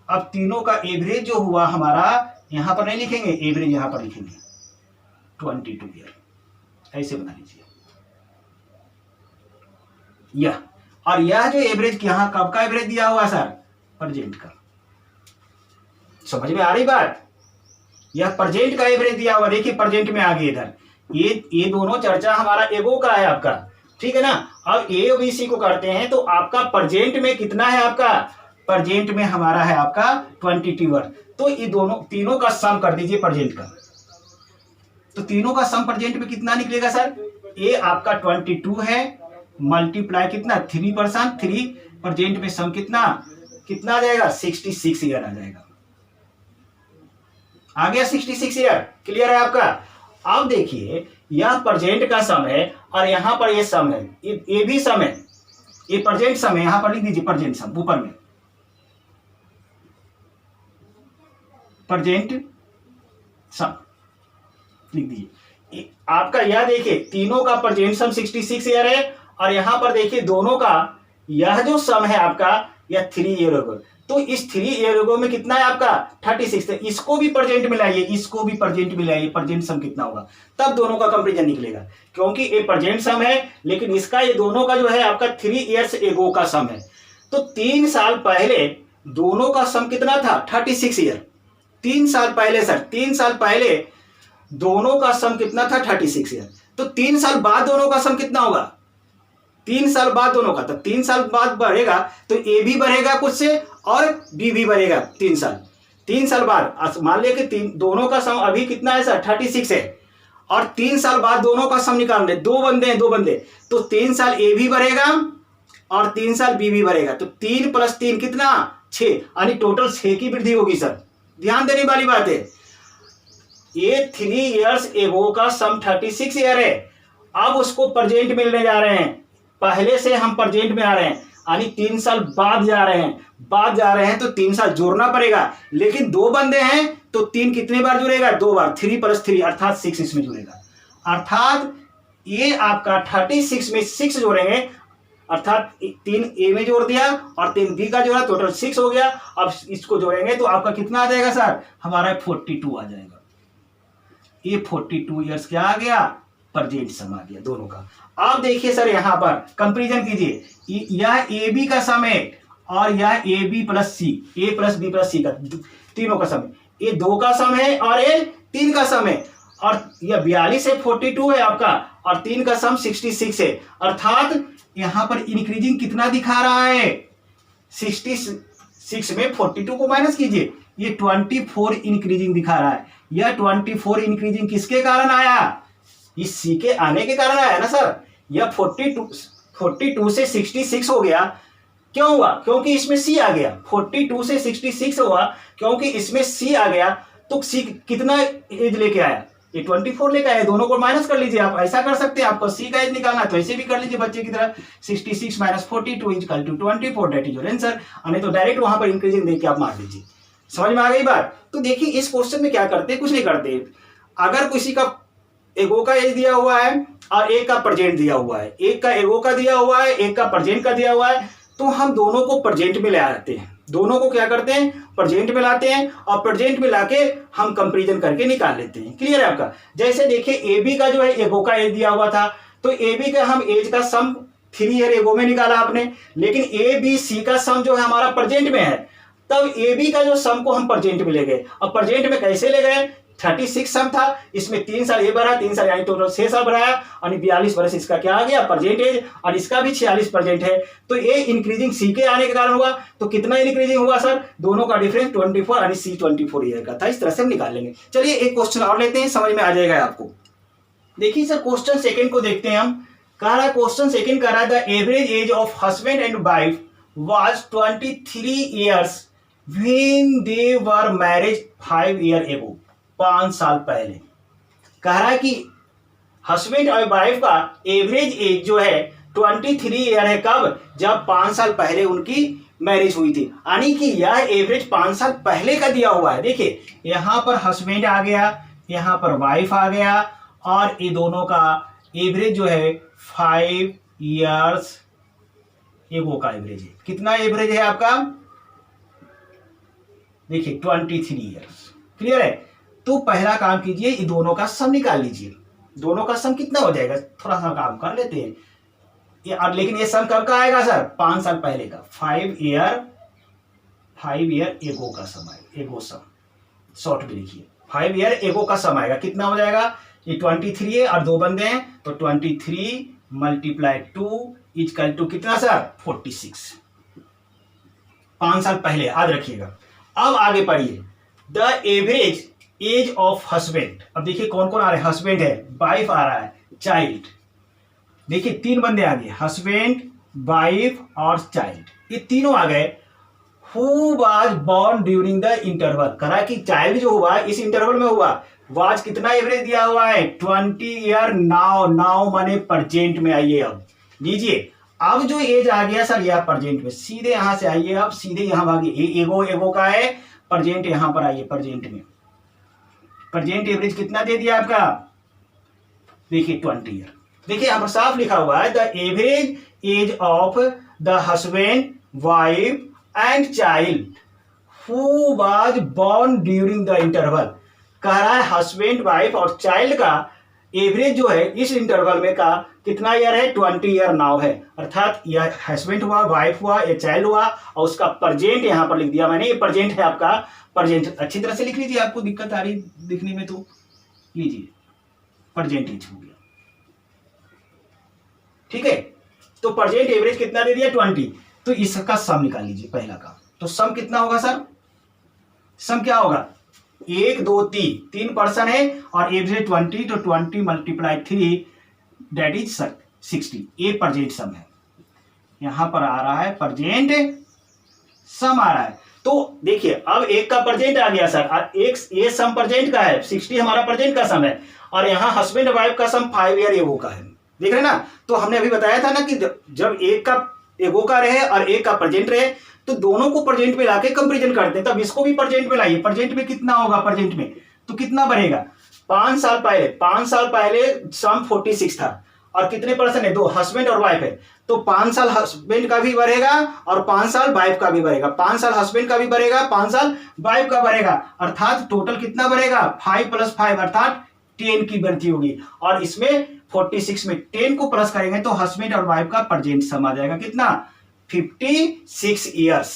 अब तीनों का एवरेज जो हुआ हमारा, यहां पर नहीं लिखेंगे एवरेज, यहां पर लिखेंगे 22 ईयर। ऐसे बना लीजिए यह। और यह जो एवरेज यहां कब का एवरेज दिया हुआ सर? प्रेजेंट का। समझ में आ रही बात? यह प्रेजेंट का एवरेज दिया हुआ। देखिए प्रेजेंट में आ गए इधर। ये दोनों चर्चा हमारा एगो का है आपका, ठीक है ना। अब ए और बी सी को करते हैं तो आपका प्रेजेंट में कितना है? आपका प्रेजेंट में हमारा है आपका 22 ईयर। तो ये तीनों का सम कर दीजिए प्रेजेंट का। तो तीनों का सम प्रेजेंट में कितना निकलेगा सर? ए आपका 22 है, मल्टीप्लाई कितना? 3%। 3 प्रेजेंट में सम कितना आ जाएगा? 66 ईयर आ जाएगा। आ गया 66 ईयर। क्लियर है आपका? अब देखिए यह प्रेजेंट का सम है और यहां पर ये सम है, ये भी सम है, ये प्रेजेंट सम है। यहां पर लिख दीजिए प्रेजेंट सम, ऊपर में प्रेजेंट सम लिख दीजिए। आपका यह देखिए तीनों का प्रेजेंट सम 66 ईयर है और यहां पर देखिए दोनों का यह जो सम है आपका या 3 ईयर एगो, तो इस 3 ईयर एगो में कितना है आपका 36 है। इसको भी प्रेजेंट में लाइए, इसको भी प्रेजेंट में लाइए, प्रेजेंट सम कितना होगा, तब दोनों का कंपेरिजन निकलेगा। क्योंकि ये प्रेजेंट सम है, लेकिन इसका ये दोनों का जो है आपका 3 ईयर्स एगो का सम है। तो 3 साल पहले दोनों का सम कितना था 36 ईयर। 3 साल पहले सर, 3 साल पहले दोनों का सम कितना था 36 ईयर। तो 3 साल बाद दोनों का सम कितना होगा, 3 साल बाद दोनों का, तो 3 साल बाद बढ़ेगा तो ए भी बढ़ेगा कुछ से और बी भी बढ़ेगा 3 साल। 3 साल बाद मान लिया कि दोनों का सम अभी कितना है सर 36 है, और 3 साल बाद दोनों का सम निकाल रहे, 2 बंदे हैं, 2 बंदे, तो 3 साल ए भी बढ़ेगा और 3 साल बी भी बढ़ेगा। तो 3 + 3 कितना 6, यानी टोटल 6 की वृद्धि होगी सर। ध्यान देने वाली बात है, ये 3 ईयर्स एगो का सम 36 ईयर है। अब उसको प्रेजेंट मिलने जा रहे हैं, पहले से हम प्रेजेंट में आ रहे हैं, यानी 3 साल बाद जा रहे हैं, तो 3 साल जोड़ना पड़ेगा। लेकिन 2 बंदे हैं तो 3 कितने बार जुड़ेगा, 2 बार, 3 + 3 अर्थात 6 इसमें जुड़ेगा। अर्थात ये आपका 36 में 6 जोड़ेंगे, अर्थात 3 ए में जोड़ दिया और 3 बी का जोड़ा, टोटल 6 हो गया। अब इसको जोड़ेंगे तो आपका कितना आ जाएगा सर, हमारा 42 आ जाएगा। ये 42 ईयर्स क्या आ गया, प्रेजेंट सम आ गया दोनों का। आप देखिए सर यहाँ पर कंपैरिजन कीजिए, यह ए बी का सम है और यह A B plus C, A plus B plus C का तीनों का सम है। ये 2 का सम है और ये 3 का सम है, और यह 42 है, 42 है आपका, और 3 का सम 66 है। अर्थात यहाँ पर इंक्रीजिंग कितना दिखा रहा है, 66 में 42 को माइनस कीजिए, ये 24 इंक्रीजिंग दिखा रहा है। यह 24 इंक्रीजिंग किसके कारण आया, इस सी के आने के कारण आया ना सर। यह 42 से 66 हो गया, क्यों हुआ, क्योंकि इसमें सी आ गया। 42 से 66 हुआ क्योंकि इसमें सी आ गया। तो सी कितना एज लेके आया, ये 24 लेके आया। दोनों को माइनस कर लीजिए, आप ऐसा कर सकते हैं, आपको सी का एज निकालना है तो ऐसे भी कर लीजिए बच्चे की तरह। 66 - 42 = 24, दैट इज योर आंसर। नहीं तो डायरेक्ट वहां पर इंक्रीजिंग देके आप मार दीजिए। समझ में आ गई बात। तो देखिए इस क्वेश्चन में क्या करते हैं, कुछ नहीं करते। अगर किसी का एगो का एज दिया हुआ है और एक का प्रेजेंट दिया हुआ है, एक का एगो का दिया हुआ है, एक का प्रेजेंट का दिया हुआ है, तो हम दोनों को प्रेजेंट में ले आते हैं। दोनों को क्या करते हैं, प्रेजेंट में लाते हैं, और प्रेजेंट में लाके हम कंपैरिजन करके निकाल लेते हैं। क्लियर है आपका। जैसे देखिए ए बी का जो है एगो का एज दिया हुआ था, तो ए बी का हम एज का सम 3 ईयर एगो में निकाला आपने। लेकिन ए बी सी का सम जो है हमारा प्रेजेंट में है, तब ए बी का जो सम को हम प्रेजेंट में ले गए। अब प्रेजेंट में कैसे ले गए, 36 सम था, इसमें 3 साल ये बढ़ा, 3 साल यानी टोटल 6 साल बढ़ाया, और 42 वर्ष इसका क्या आ गया प्रेजेंट एज, और इसका भी 46 प्रेजेंट है। तो ये इंक्रीजिंग सी के आने के कारण हुआ। तो कितना इंक्रीजिंग हुआ सर, दोनों का डिफरेंस 24, यानी सी 24 ईयर का था। इस तरह से हम निकाल लेंगे। चलिए एक क्वेश्चन और लेते हैं, समझ में आ जाएगा आपको। देखिए सर क्वेश्चन सेकंड को देखते हैं हम। कह रहा है क्वेश्चन सेकंड कह रहा है, the average age of husband and wife was 23 years when they were marriage 5 year ago, 5 साल पहले। कह रहा है कि हस्बैंड और वाइफ का एवरेज एज जो है 23 ईयर है। कब, जब 5 साल पहले उनकी मैरिज हुई थी। यानी कि यह एवरेज 5 साल पहले का दिया हुआ है। देखिए यहाँ पर हस्बैंड आ गया, यहाँ पर वाइफ आ गया, और ये दोनों का एवरेज जो है 5 ईयर्स एगो का एवरेज है। कितना एवरेज है आपका, देखिए 23 ईयर्स। क्लियर है। तो पहला काम कीजिए, ये दोनों का सम निकाल लीजिए। दोनों का सम कितना हो जाएगा, थोड़ा सा काम कर लेते हैं ये। लेकिन ये सम कब का आएगा सर, 5 साल पहले का। 5 ईयर एगो का सम आएगा, एगो सम शॉर्ट में लिखिए। 5 ईयर एगो का सम आएगा, कितना हो जाएगा, ये 23 है और 2 बंदे हैं, तो 23 × 2 = कितना सर 46। 5 साल पहले, याद रखिएगा। अब आगे पढ़िए, the average age of husband. अब देखिए कौन कौन आ रहे हैं, हस्बैंड है, वाइफ आ रहा है, चाइल्ड। देखिए 3 बंदे आ गए, हस्बैंड, वाइफ और चाइल्ड, ये तीनों आ गए। Who was born during the interval. करा कि चाइल्ड जो हुआ इस इंटरवल में हुआ। वाज कितना एवरेज दिया हुआ है 20 ईयर। नाउ माने प्रेजेंट में आइए। अब लीजिए, अब जो एज आ गया सर यह प्रेजेंट में, सीधे यहां से आइए, अब सीधे यहां भागिए। एगो का है, प्रेजेंट यहां पर आइए। प्रेजेंट में प्रेजेंट एवरेज कितना दे दिया आपका, देखिए 20 ईयर। देखिए यहां पर साफ लिखा हुआ है, the average age of the husband, wife and child who was born during the interval. कह रहा है हस्बैंड वाइफ और चाइल्ड का एवरेज जो है इस इंटरवल में का कितना ईयर है, 20 ईयर नाउ है। अर्थात यह हस्बैंड हुआ, वाइफ हुआ, ये चाइल्ड हुआ और उसका प्रेजेंट यहां पर लिख दिया मैंने, ये प्रेजेंट है आपका। प्रेजेंट अच्छी तरह से लिख लीजिए, आपको दिक्कत आ रही लिखने में तो लीजिए प्रेजेंट एज हो गया, ठीक है। तो प्रेजेंट एवरेज कितना दे दिया, 20। तो इसका सम निकाल लीजिए पहला का। तो सम कितना होगा सर, सम क्या होगा, 1 2 3 पर्सन है और एवरेज 20, तो 20 × 3 दैट इज 60। ये प्रेजेंट सम है, यहां पर आ रहा है प्रेजेंट सम आ रहा है। तो देखिए अब एक का प्रेजेंट आ गया सर, और एक ये सम प्रेजेंट का है, 60 हमारा प्रेजेंट का सम है, और यहाँ हस्बैंड वाइफ का सम 5 ईयर एगो का है। देख रहे ना, तो हमने अभी बताया था ना कि जब एक का एगो का रहे और एक का प्रेजेंट रहे तो दोनों को प्रेजेंट में लाके कंपैरिजन करते हैं। तब इसको भी प्रेजेंट में लाइए, प्रेजेंट में कितना होगा, प्रेजेंट में तो कितना बढ़ेगा, 5 साल पहले सम 46 था और कितने पर्सन है, 2 हस्बैंड और वाइफ है, तो 5 साल हस्बैंड का भी बढ़ेगा और 5 साल वाइफ का भी बढ़ेगा, 5 साल हस्बैंड का भी बढ़ेगा, 5 साल वाइफ का बढ़ेगा, अर्थात टोटल कितना बढ़ेगा, 5 + 5 अर्थात 10 की वृद्धि होगी। और इसमें 46 में 10 को प्लस करेंगे तो हस्बैंड और वाइफ का प्रेजेंट सम आ जाएगा कितना, 56 ईयर्स।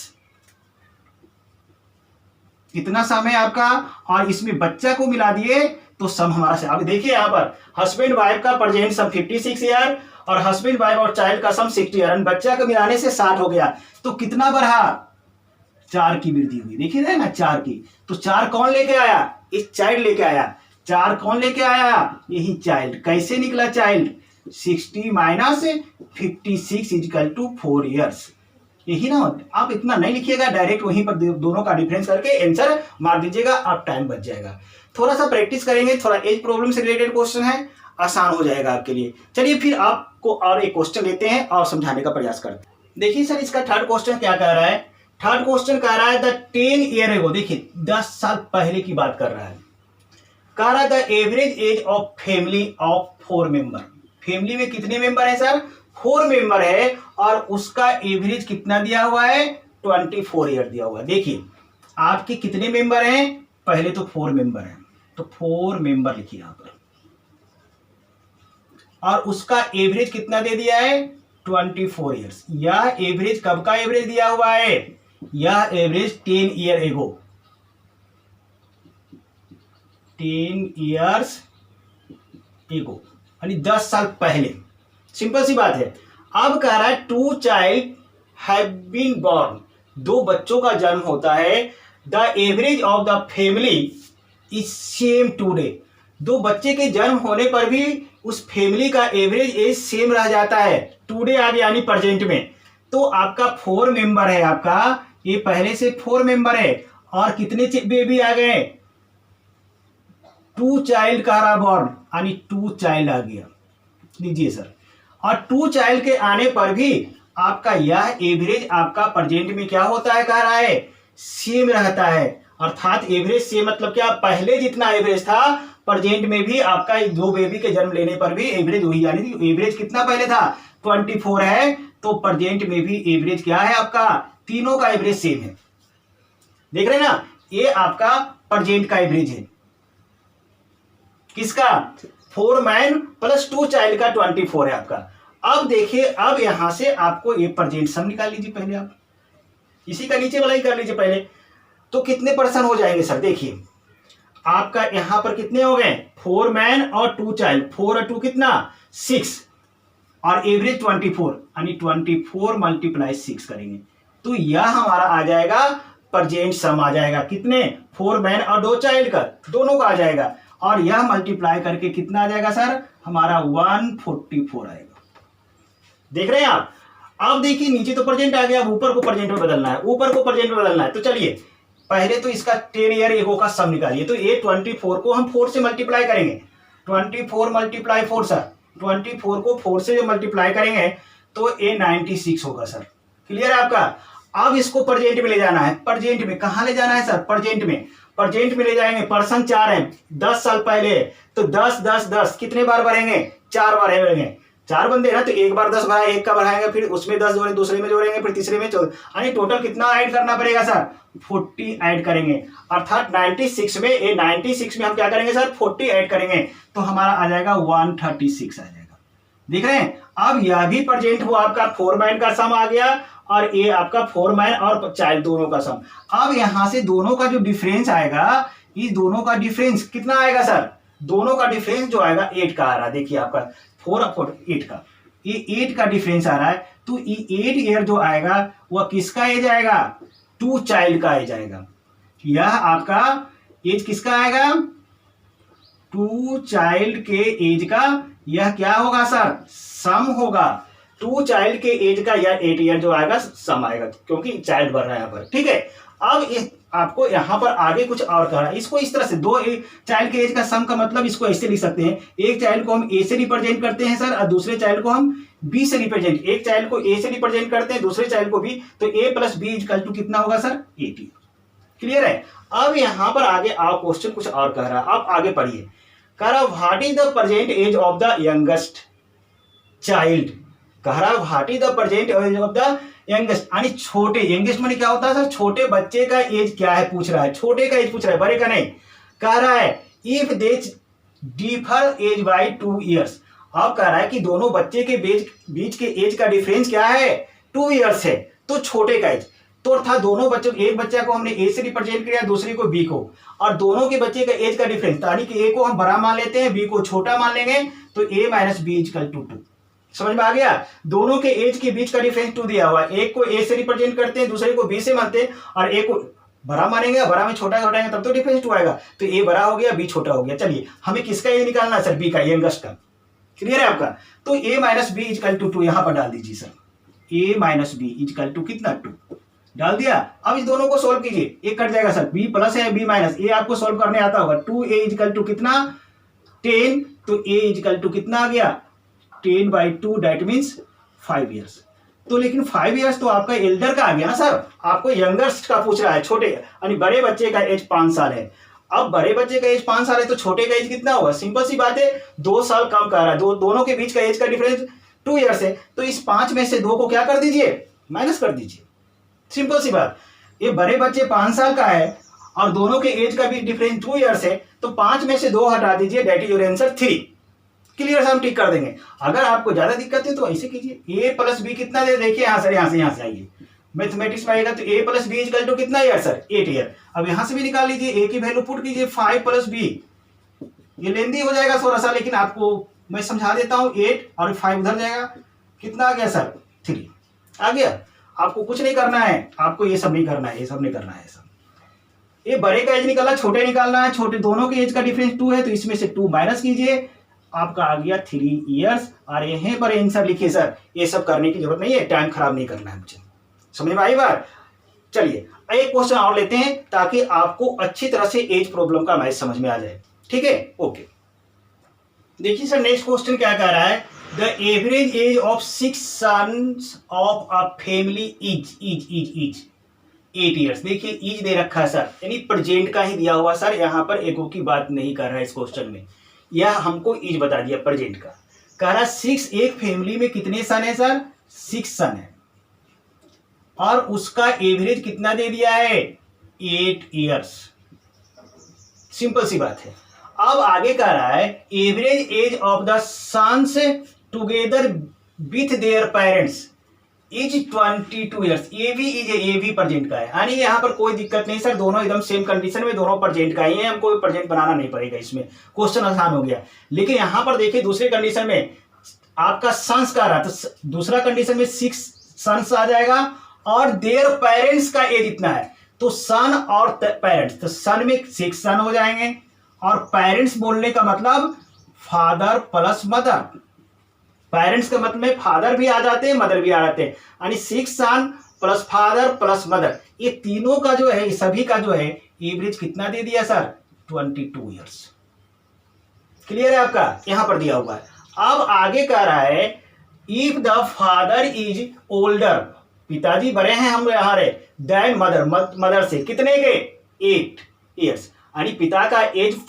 इतना सम है आपका, और इसमें बच्चा को मिला दिए तो सम हमारा से। अब देखिए यहां पर हस्बैंड वाइफ का प्रेजेंट सम 56 ईयर और हस्बैंड वाइफ और चाइल्ड का सम 60 ईयर, बच्चा को मिलाने से 60 हो गया। तो कितना बढ़ा, 4 की वृद्धि हुई। देखिए ना 4 की, तो 4 कौन लेके आया, इस चाइल्ड लेके आया। 4 कौन लेके आया, यही चाइल्ड। कैसे निकला चाइल्ड, 60 - 56 = 4 ईयर्स। यही ना, आप इतना नहीं लिखिएगा, डायरेक्ट वहीं पर दोनों का डिफरेंस करके आंसर मार दीजिएगा, आप टाइम बच जाएगा। थोड़ा सा प्रैक्टिस करेंगे, थोड़ा एज प्रॉब्लम से रिलेटेड क्वेश्चन है, आसान हो जाएगा आपके लिए। चलिए फिर आपको और एक क्वेश्चन लेते हैं और समझाने का प्रयास करते हैं। देखिए सर इसका थर्ड क्वेश्चन क्या कह रहा है, थर्ड क्वेश्चन कह रहा है द 10 ईयर एगो, देखिए 10 साल पहले की बात कर रहा है। कह रहा है the average age of family of 4 member. Family में कितने मेंबर है सर, 4 मेंबर है, और उसका एवरेज कितना दिया हुआ है, 24 ईयर दिया हुआ है। देखिए आपके कितने मेंबर हैं, पहले तो 4 मेंबर हैं, तो 4 मेंबर लिखिए यहां पर, और उसका एवरेज कितना दे दिया है, 24 ईयर्स। यह एवरेज कब का एवरेज दिया हुआ है, यह average 10 year ago, 10 years ago, यानी 10 साल पहले। सिंपल सी बात है। अब कह रहा है 2 चाइल्ड हैव बीन बॉर्न, 2 बच्चों का जन्म होता है, the average of the family is same today. 2 बच्चे के जन्म होने पर भी उस फैमिली का एवरेज एज सेम रह जाता है, टुडे आ गया यानी प्रेजेंट में। तो आपका 4 मेंबर है, आपका ये पहले से 4 मेंबर है, और कितने बेबी आ गए, 2 चाइल्ड कह रहा बॉर्न, यानी 2 चाइल्ड आ गया। लीजिए सर, और 2 चाइल्ड के आने पर भी आपका यह एवरेज आपका प्रेजेंट में क्या होता है, कह रहा है सेम रहता है। अर्थात एवरेज सेम मतलब क्या, पहले जितना एवरेज था प्रेजेंट में भी आपका 2 बेबी के जन्म लेने पर भी एवरेज वही, यानी एवरेज कितना पहले था 24 है, तो प्रेजेंट में भी एवरेज क्या है आपका, तीनों का एवरेज सेम है। देख रहे हैं ना, ये आपका प्रेजेंट का एवरेज है, किसका, 4 मैन प्लस 2 चाइल्ड का 24 है आपका। अब देखिए, अब यहां से आपको ये प्रेजेंट सम निकाल लीजिए पहले, आप इसी का नीचे वाला ही कर लीजिए पहले। तो कितने पर्सन हो जाएंगे सर, देखिए आपका यहां पर कितने हो गए, 4 मैन और 2 चाइल्ड, 4 और 2 कितना 6, और एवरेज 24, यानी 24 × 6 करेंगे तो यह हमारा आ जाएगा प्रेजेंट सम आ जाएगा, कितने, 4 मैन और 2 चाइल्ड का, दोनों का आ जाएगा, और यह मल्टीप्लाई करके कितना आ जाएगा सर, हमारा 144 आएगा। देख रहे हैं आप। अब देखिए नीचे तो प्रेजेंट आ गया, अब ऊपर को प्रेजेंट में बदलना है, ऊपर को प्रेजेंट में बदलना है। तो चलिए पहले तो इसका 10 ईयर एगो का सम निकालिए। तो ये 24 को हम 4 से मल्टीप्लाई करेंगे, 24 × 4 सर, 24 को 4 से जो मल्टीप्लाई करेंगे तो ये 96 होगा सर। क्लियर है आपका। अब इसको प्रेजेंट में ले जाना है, प्रेजेंट में कहाँ ले जाना है सर, प्रेजेंट में, प्रेजेंट में ले जाएंगे, पर्सन 4 है, 10 साल पहले, तो 10 10 10 कितने बार बढ़ेंगे, 4 बार बढ़ेंगे, 4 बंदे ना, तो एक बार 10 बढ़ाए, एक का बढ़ाएंगे, फिर उसमें 10 जोड़ेंगे, दूसरे में जोड़ेंगे, फिर तीसरे में 14, यानी टोटल कितना ऐड करना पड़ेगा सर? 40 ऐड करेंगे। अर्थात 96 में हम क्या करेंगे सर? 40 ऐड करेंगे, तो हमारा आ जाएगा 136 आ जाएगा। देख रहे हैं? अब यह भी प्रेजेंट हुआ, आपका 4 मैन का सम आ गया और ये आपका 4 मैन और चाइल्ड दोनों का सम। अब यहां से दोनों का जो डिफरेंस आएगा, इस दोनों का डिफरेंस कितना आएगा सर? दोनों का डिफरेंस जो आएगा 8 का आ रहा है। देखिए आपका 4 और 8 का, ये 8 का डिफरेंस आ रहा है, तो ये 8 ईयर जो आएगा वह किसका एज आएगा? 2 चाइल्ड का एज आएगा। यह आपका एज किसका आएगा? 2 चाइल्ड के एज का यह क्या होगा सर? सम होगा। 2 चाइल्ड के एज का यह 8 ईयर जो आएगा सम आएगा, क्योंकि चाइल्ड बढ़ रहा है यहाँ पर। ठीक है, अब आपको यहाँ पर आगे कुछ और कह रहा है। इसको इस तरह से, 2 चाइल्ड के एज का सम का मतलब इसको ऐसे लिख सकते हैं, एक चाइल्ड को हम ए से रिप्रेजेंट करते हैं सर, और दूसरे चाइल्ड को हम बी से रिप्रेजेंट, एक चाइल्ड को ए से रिप्रेजेंट करते हैं, दूसरे चाइल्ड को बी, तो ए प्लस बी इक्वल टू कितना होगा सर? 80। क्लियर है? अब यहाँ पर आगे आप क्वेश्चन कुछ और कह रहा है, आप आगे पढ़िए। कह रहा what is the present age of the youngest child. कह रहा what is the present age of the youngest, यानी छोटे, यंगेस्ट माने क्या होता है सर? छोटे बच्चे का एज क्या है पूछ रहा है, छोटे का एज पूछ रहा है, बड़े का नहीं। कह रहा है if they differ age by 2 years. अब कह रहा है कि दोनों बच्चे के बीच के एज का डिफरेंस क्या है? 2 ईयर्स है, तो छोटे का एज। तो अर्थात दोनों बच्चों, एक बच्चा को हमने ए से रिप्रेजेंट किया, दूसरे को बी को, और दोनों के बच्चे का एज का डिफरेंस, यानी कि ए को हम बड़ा मान लेते हैं, बी को छोटा मान लेंगे, तो A minus B equal to 2। समझ में आ गया? दोनों के एज के बीच का डिफरेंस 2 दिया हुआ है, एक को ए से रिप्रेजेंट करते हैं, दूसरे को बी से मानते हैं, और एक को बड़ा मानेंगे, बड़ा में छोटा घटाएंगे तब तो डिफरेंस 2 आएगा, तो ए बड़ा हो गया, बी छोटा हो गया। चलिए हमें किसका एज निकालना है सर? बी का, यंगेस्ट का। क्लियर है आपका? तो A minus B equal to 2 यहां पर डाल दीजिए sir, A minus B equal to कितना? 2 डाल दिया। अब इस दोनों को सोल्व कीजिए, एक कट जाएगा सर, बी प्लस है बी माइनस, ए आपको सोल्व करने आता होगा। 2a इक्वल टू कितना? 10, तो a इक्वल टू कितना आ गया? 10/2, दैट मीन्स 5 ईयर्स। तो लेकिन 5 ईयर्स तो आपका एल्डर का आ गया ना सर, आपको यंगेस्ट का पूछ रहा है, छोटे, यानी बड़े बच्चे का एज 5 साल है। अब बड़े बच्चे का एज 5 साल है, तो छोटे का एज कितना होगा? सिंपल सी बात है, 2 साल कम कर रहा है, दोनों के बीच का एज का डिफरेंस 2 ईयर्स है, तो इस 5 में से 2 को क्या कर दीजिए? माइनस कर दीजिए। सिंपल सी बात। ये बड़े बच्चे 5 साल का है और दोनों के एज का भी डिफरेंस 2 ईयर्स है, तो 5 में से 2 हटा दीजिए, that is your answer 3। Clear, हम टिक कर देंगे। अगर आपको ज्यादा दिक्कत है तो ऐसे कीजिए, ए प्लस बी कितना दे, देखिए यहाँ सर, यहाँ से आइए मैथमेटिक्स में आएगा, तो ए प्लस बी इक्वल टू कितना ईयर सर? 8 ईयर। अब यहाँ से भी निकाल लीजिए, ए की वैल्यू पुट कीजिए, 5 प्लस बी, ये लेंदी हो जाएगा थोड़ा सा, लेकिन आपको मैं समझा देता हूँ। 8 और 5 उधर जाएगा, कितना आ गया सर? 3 आ गया। आपको कुछ नहीं करना है, आपको ये सब नहीं करना है, ये सब नहीं करना है। सब ये बड़े का एज निकाला, छोटे निकालना है, छोटे दोनों के एज का डिफरेंस 2 है, तो इसमें से 2 माइनस कीजिए, आपका आ गया 3 ईयर्स। और यहीं पर आंसर लिखिए सर, ये सब करने की जरूरत नहीं है, टाइम खराब नहीं करना है मुझे। समझ में आई बात? चलिए एक क्वेश्चन और लेते हैं, ताकि आपको अच्छी तरह से एज प्रॉब्लम का मैथ समझ में आ जाए। ठीक है, ओके। देखिए सर, नेक्स्ट क्वेश्चन क्या कह रहा है? The average age of 6 sons of a family is 8 years। देखिए ईज दे रखा है सर, यानी प्रेजेंट का ही दिया हुआ सर, यहाँ पर एगो की बात नहीं कर रहा है इस क्वेश्चन में, यह हमको ईज बता दिया प्रेजेंट का। कह रहा 6, एक फैमिली में कितने सन है सर? 6 सन है, और उसका एवरेज कितना दे दिया है? 8 ईयर्स। सिंपल सी बात है। अब आगे कह रहा है average age of the sons together with their parents is 22 years. ये भी प्रेजेंट का है, यानी यहाँ पर कोई दिक्कत नहीं सर, दोनों एकदम सेम कंडीशन में, दोनों प्रेजेंट का ही है, हमको प्रेजेंट बनाना नहीं पड़ेगा, इसमें क्वेश्चन आसान हो गया। लेकिन यहाँ पर देखिए दूसरे कंडीशन में आपका सन्स का रहा, तो दूसरा कंडीशन में 6 सन्स आ जाएगा, और देयर पेरेंट्स का एज इतना है, तो सन और पेरेंट्स, तो सन में 6 सन हो जाएंगे, और पेरेंट्स बोलने का मतलब फादर प्लस मदर, पेरेंट्स का मतलब फादर भी आ जाते हैं, मदर भी आ जाते हैं, यानी 6 सन प्लस फादर प्लस मदर, ये तीनों का जो है, सभी का जो है एवरेज कितना दे दिया सर? 22 ईयर्स। क्लियर है आपका? यहां पर दिया हुआ है। अब आगे कह रहा है if the father is older, पिताजी बड़े हैं हम यहाँ रहे, देन मदर, मदर से कितने के? 8 ईयर्स, यानी पिता का एज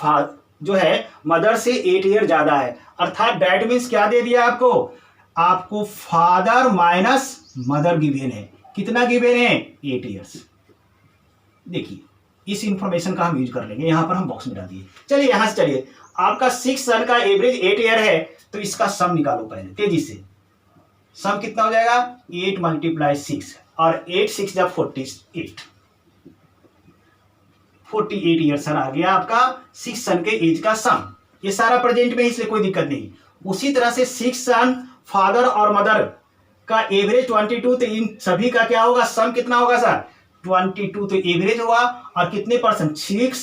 जो है मदर से 8 ईयर ज्यादा है, अर्थात डैट मीन्स क्या दे दिया आपको? आपको फादर माइनस मदर गिवन है। कितना गिवन है? 8 ईयर्स। देखिए इस इंफॉर्मेशन का हम यूज कर लेंगे, यहां पर हम बॉक्स में डाल दिए। चलिए यहां से चलिए, आपका 6 सन का एवरेज 8 ईयर है, तो इसका सम निकालो पहले तेजी से। सम कितना हो जाएगा? 8 × 6 और 8 6 जब 48 ईयर सर आ गया आपका 6 सन के एज का सम। ये सारा प्रेजेंट में, इसलिए कोई दिक्कत नहीं। उसी तरह से 6 सन फादर और मदर का एवरेज 22, तो इन सभी का क्या होगा? सम कितना होगा सर? 22। तो एवरेज हुआ और कितने परसेंट? 6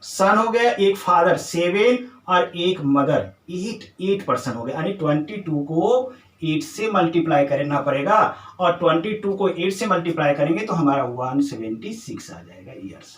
सन हो गया, एक फादर 7 और एक मदर 8% हो गया। यानी 22 को 8 से मल्टीप्लाई करना पड़ेगा और 22 को 8 से मल्टीप्लाई करेंगे तो हमारा 176 आ जाएगा ईयर्स।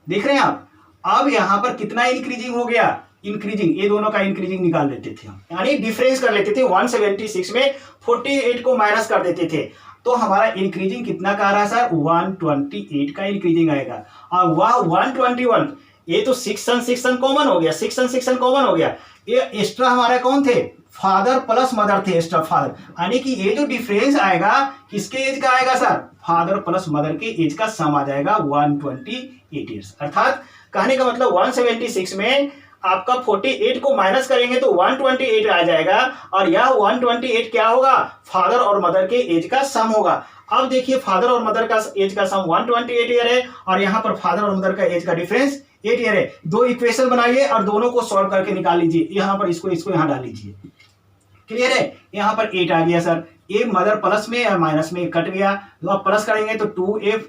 देख रहे हैं आप? अब यहां पर कितना इंक्रीजिंग हो गया? इंक्रीजिंग, ये दोनों का इंक्रीजिंग निकाल देते थे हम, यानी डिफरेंस कर लेते थे। 176 में 48 को माइनस कर देते थे, तो हमारा इंक्रीजिंग कितना का आ रहा है सर? 128 का इंक्रीजिंग आएगा। और वह 121, ये तो 6 सन कॉमन हो गया, 6 सन कॉमन हो गया। ये एक्स्ट्रा हमारा कौन थे? फादर प्लस मदर थे, एक्स्ट्रा फादर। यानी कि ये जो डिफरेंस आएगा किसके एज का आएगा सर? फादर प्लस मदर के एज का सम आ जाएगा 128 ईयर्स। अर्थात कहने का मतलब 176 में आपका 48 को माइनस करेंगे तो 128 आ जाएगा, और यह 128 क्या होगा? फादर और मदर के एज का सम होगा। अब देखिए फादर और मदर का एज का सम 128 ईयर है, और यहाँ पर फादर और मदर का एज का डिफरेंस 8 ईयर है। दो इक्वेशन बनाइए और दोनों को सॉल्व करके निकाल लीजिए। यहाँ पर इसको यहाँ डाल लीजिए। क्लियर है? यहाँ पर 8 आ गया सर, ए मदर प्लस में या माइनस में कट गया, तो आप प्लस करेंगे तो 2f।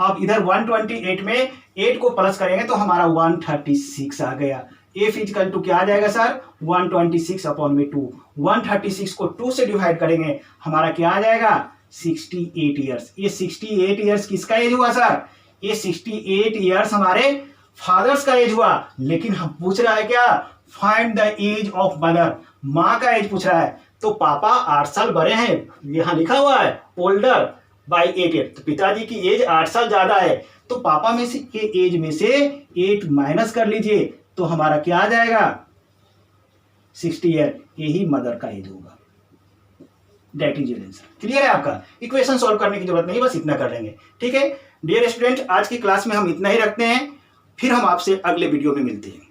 अब इधर 128 में 8 को प्लस करेंगे तो हमारा 136 आ गया। f इक्वल टू क्या आ जाएगा सर? 126/2। 136 को 2 से डिवाइड करेंगे, हमारा क्या आ जाएगा? 68 ईयर्स। ये 68 ईयर्स किसका एज हुआ सर? ये 68 ईयर्स हमारे फादर्स का एज हुआ। लेकिन हम पूछ रहा है क्या? Find the age of mother. माँ का एज पूछ रहा है, तो पापा 8 साल बड़े हैं, यहाँ लिखा हुआ है ओल्डर बाय 8 ईयर, तो पिताजी की एज 8 साल ज्यादा है, तो पापा में से के एज में से 8 माइनस कर लीजिए, तो हमारा क्या आ जाएगा? 60 ईयर। यही मदर का एज होगा। That is your answer. Clear है आपका? इक्वेशन सॉल्व करने की जरूरत नहीं, बस इतना कर लेंगे। ठीक है डियर स्टूडेंट, आज की क्लास में हम इतना ही रखते हैं, फिर हम आपसे अगले वीडियो में मिलते हैं।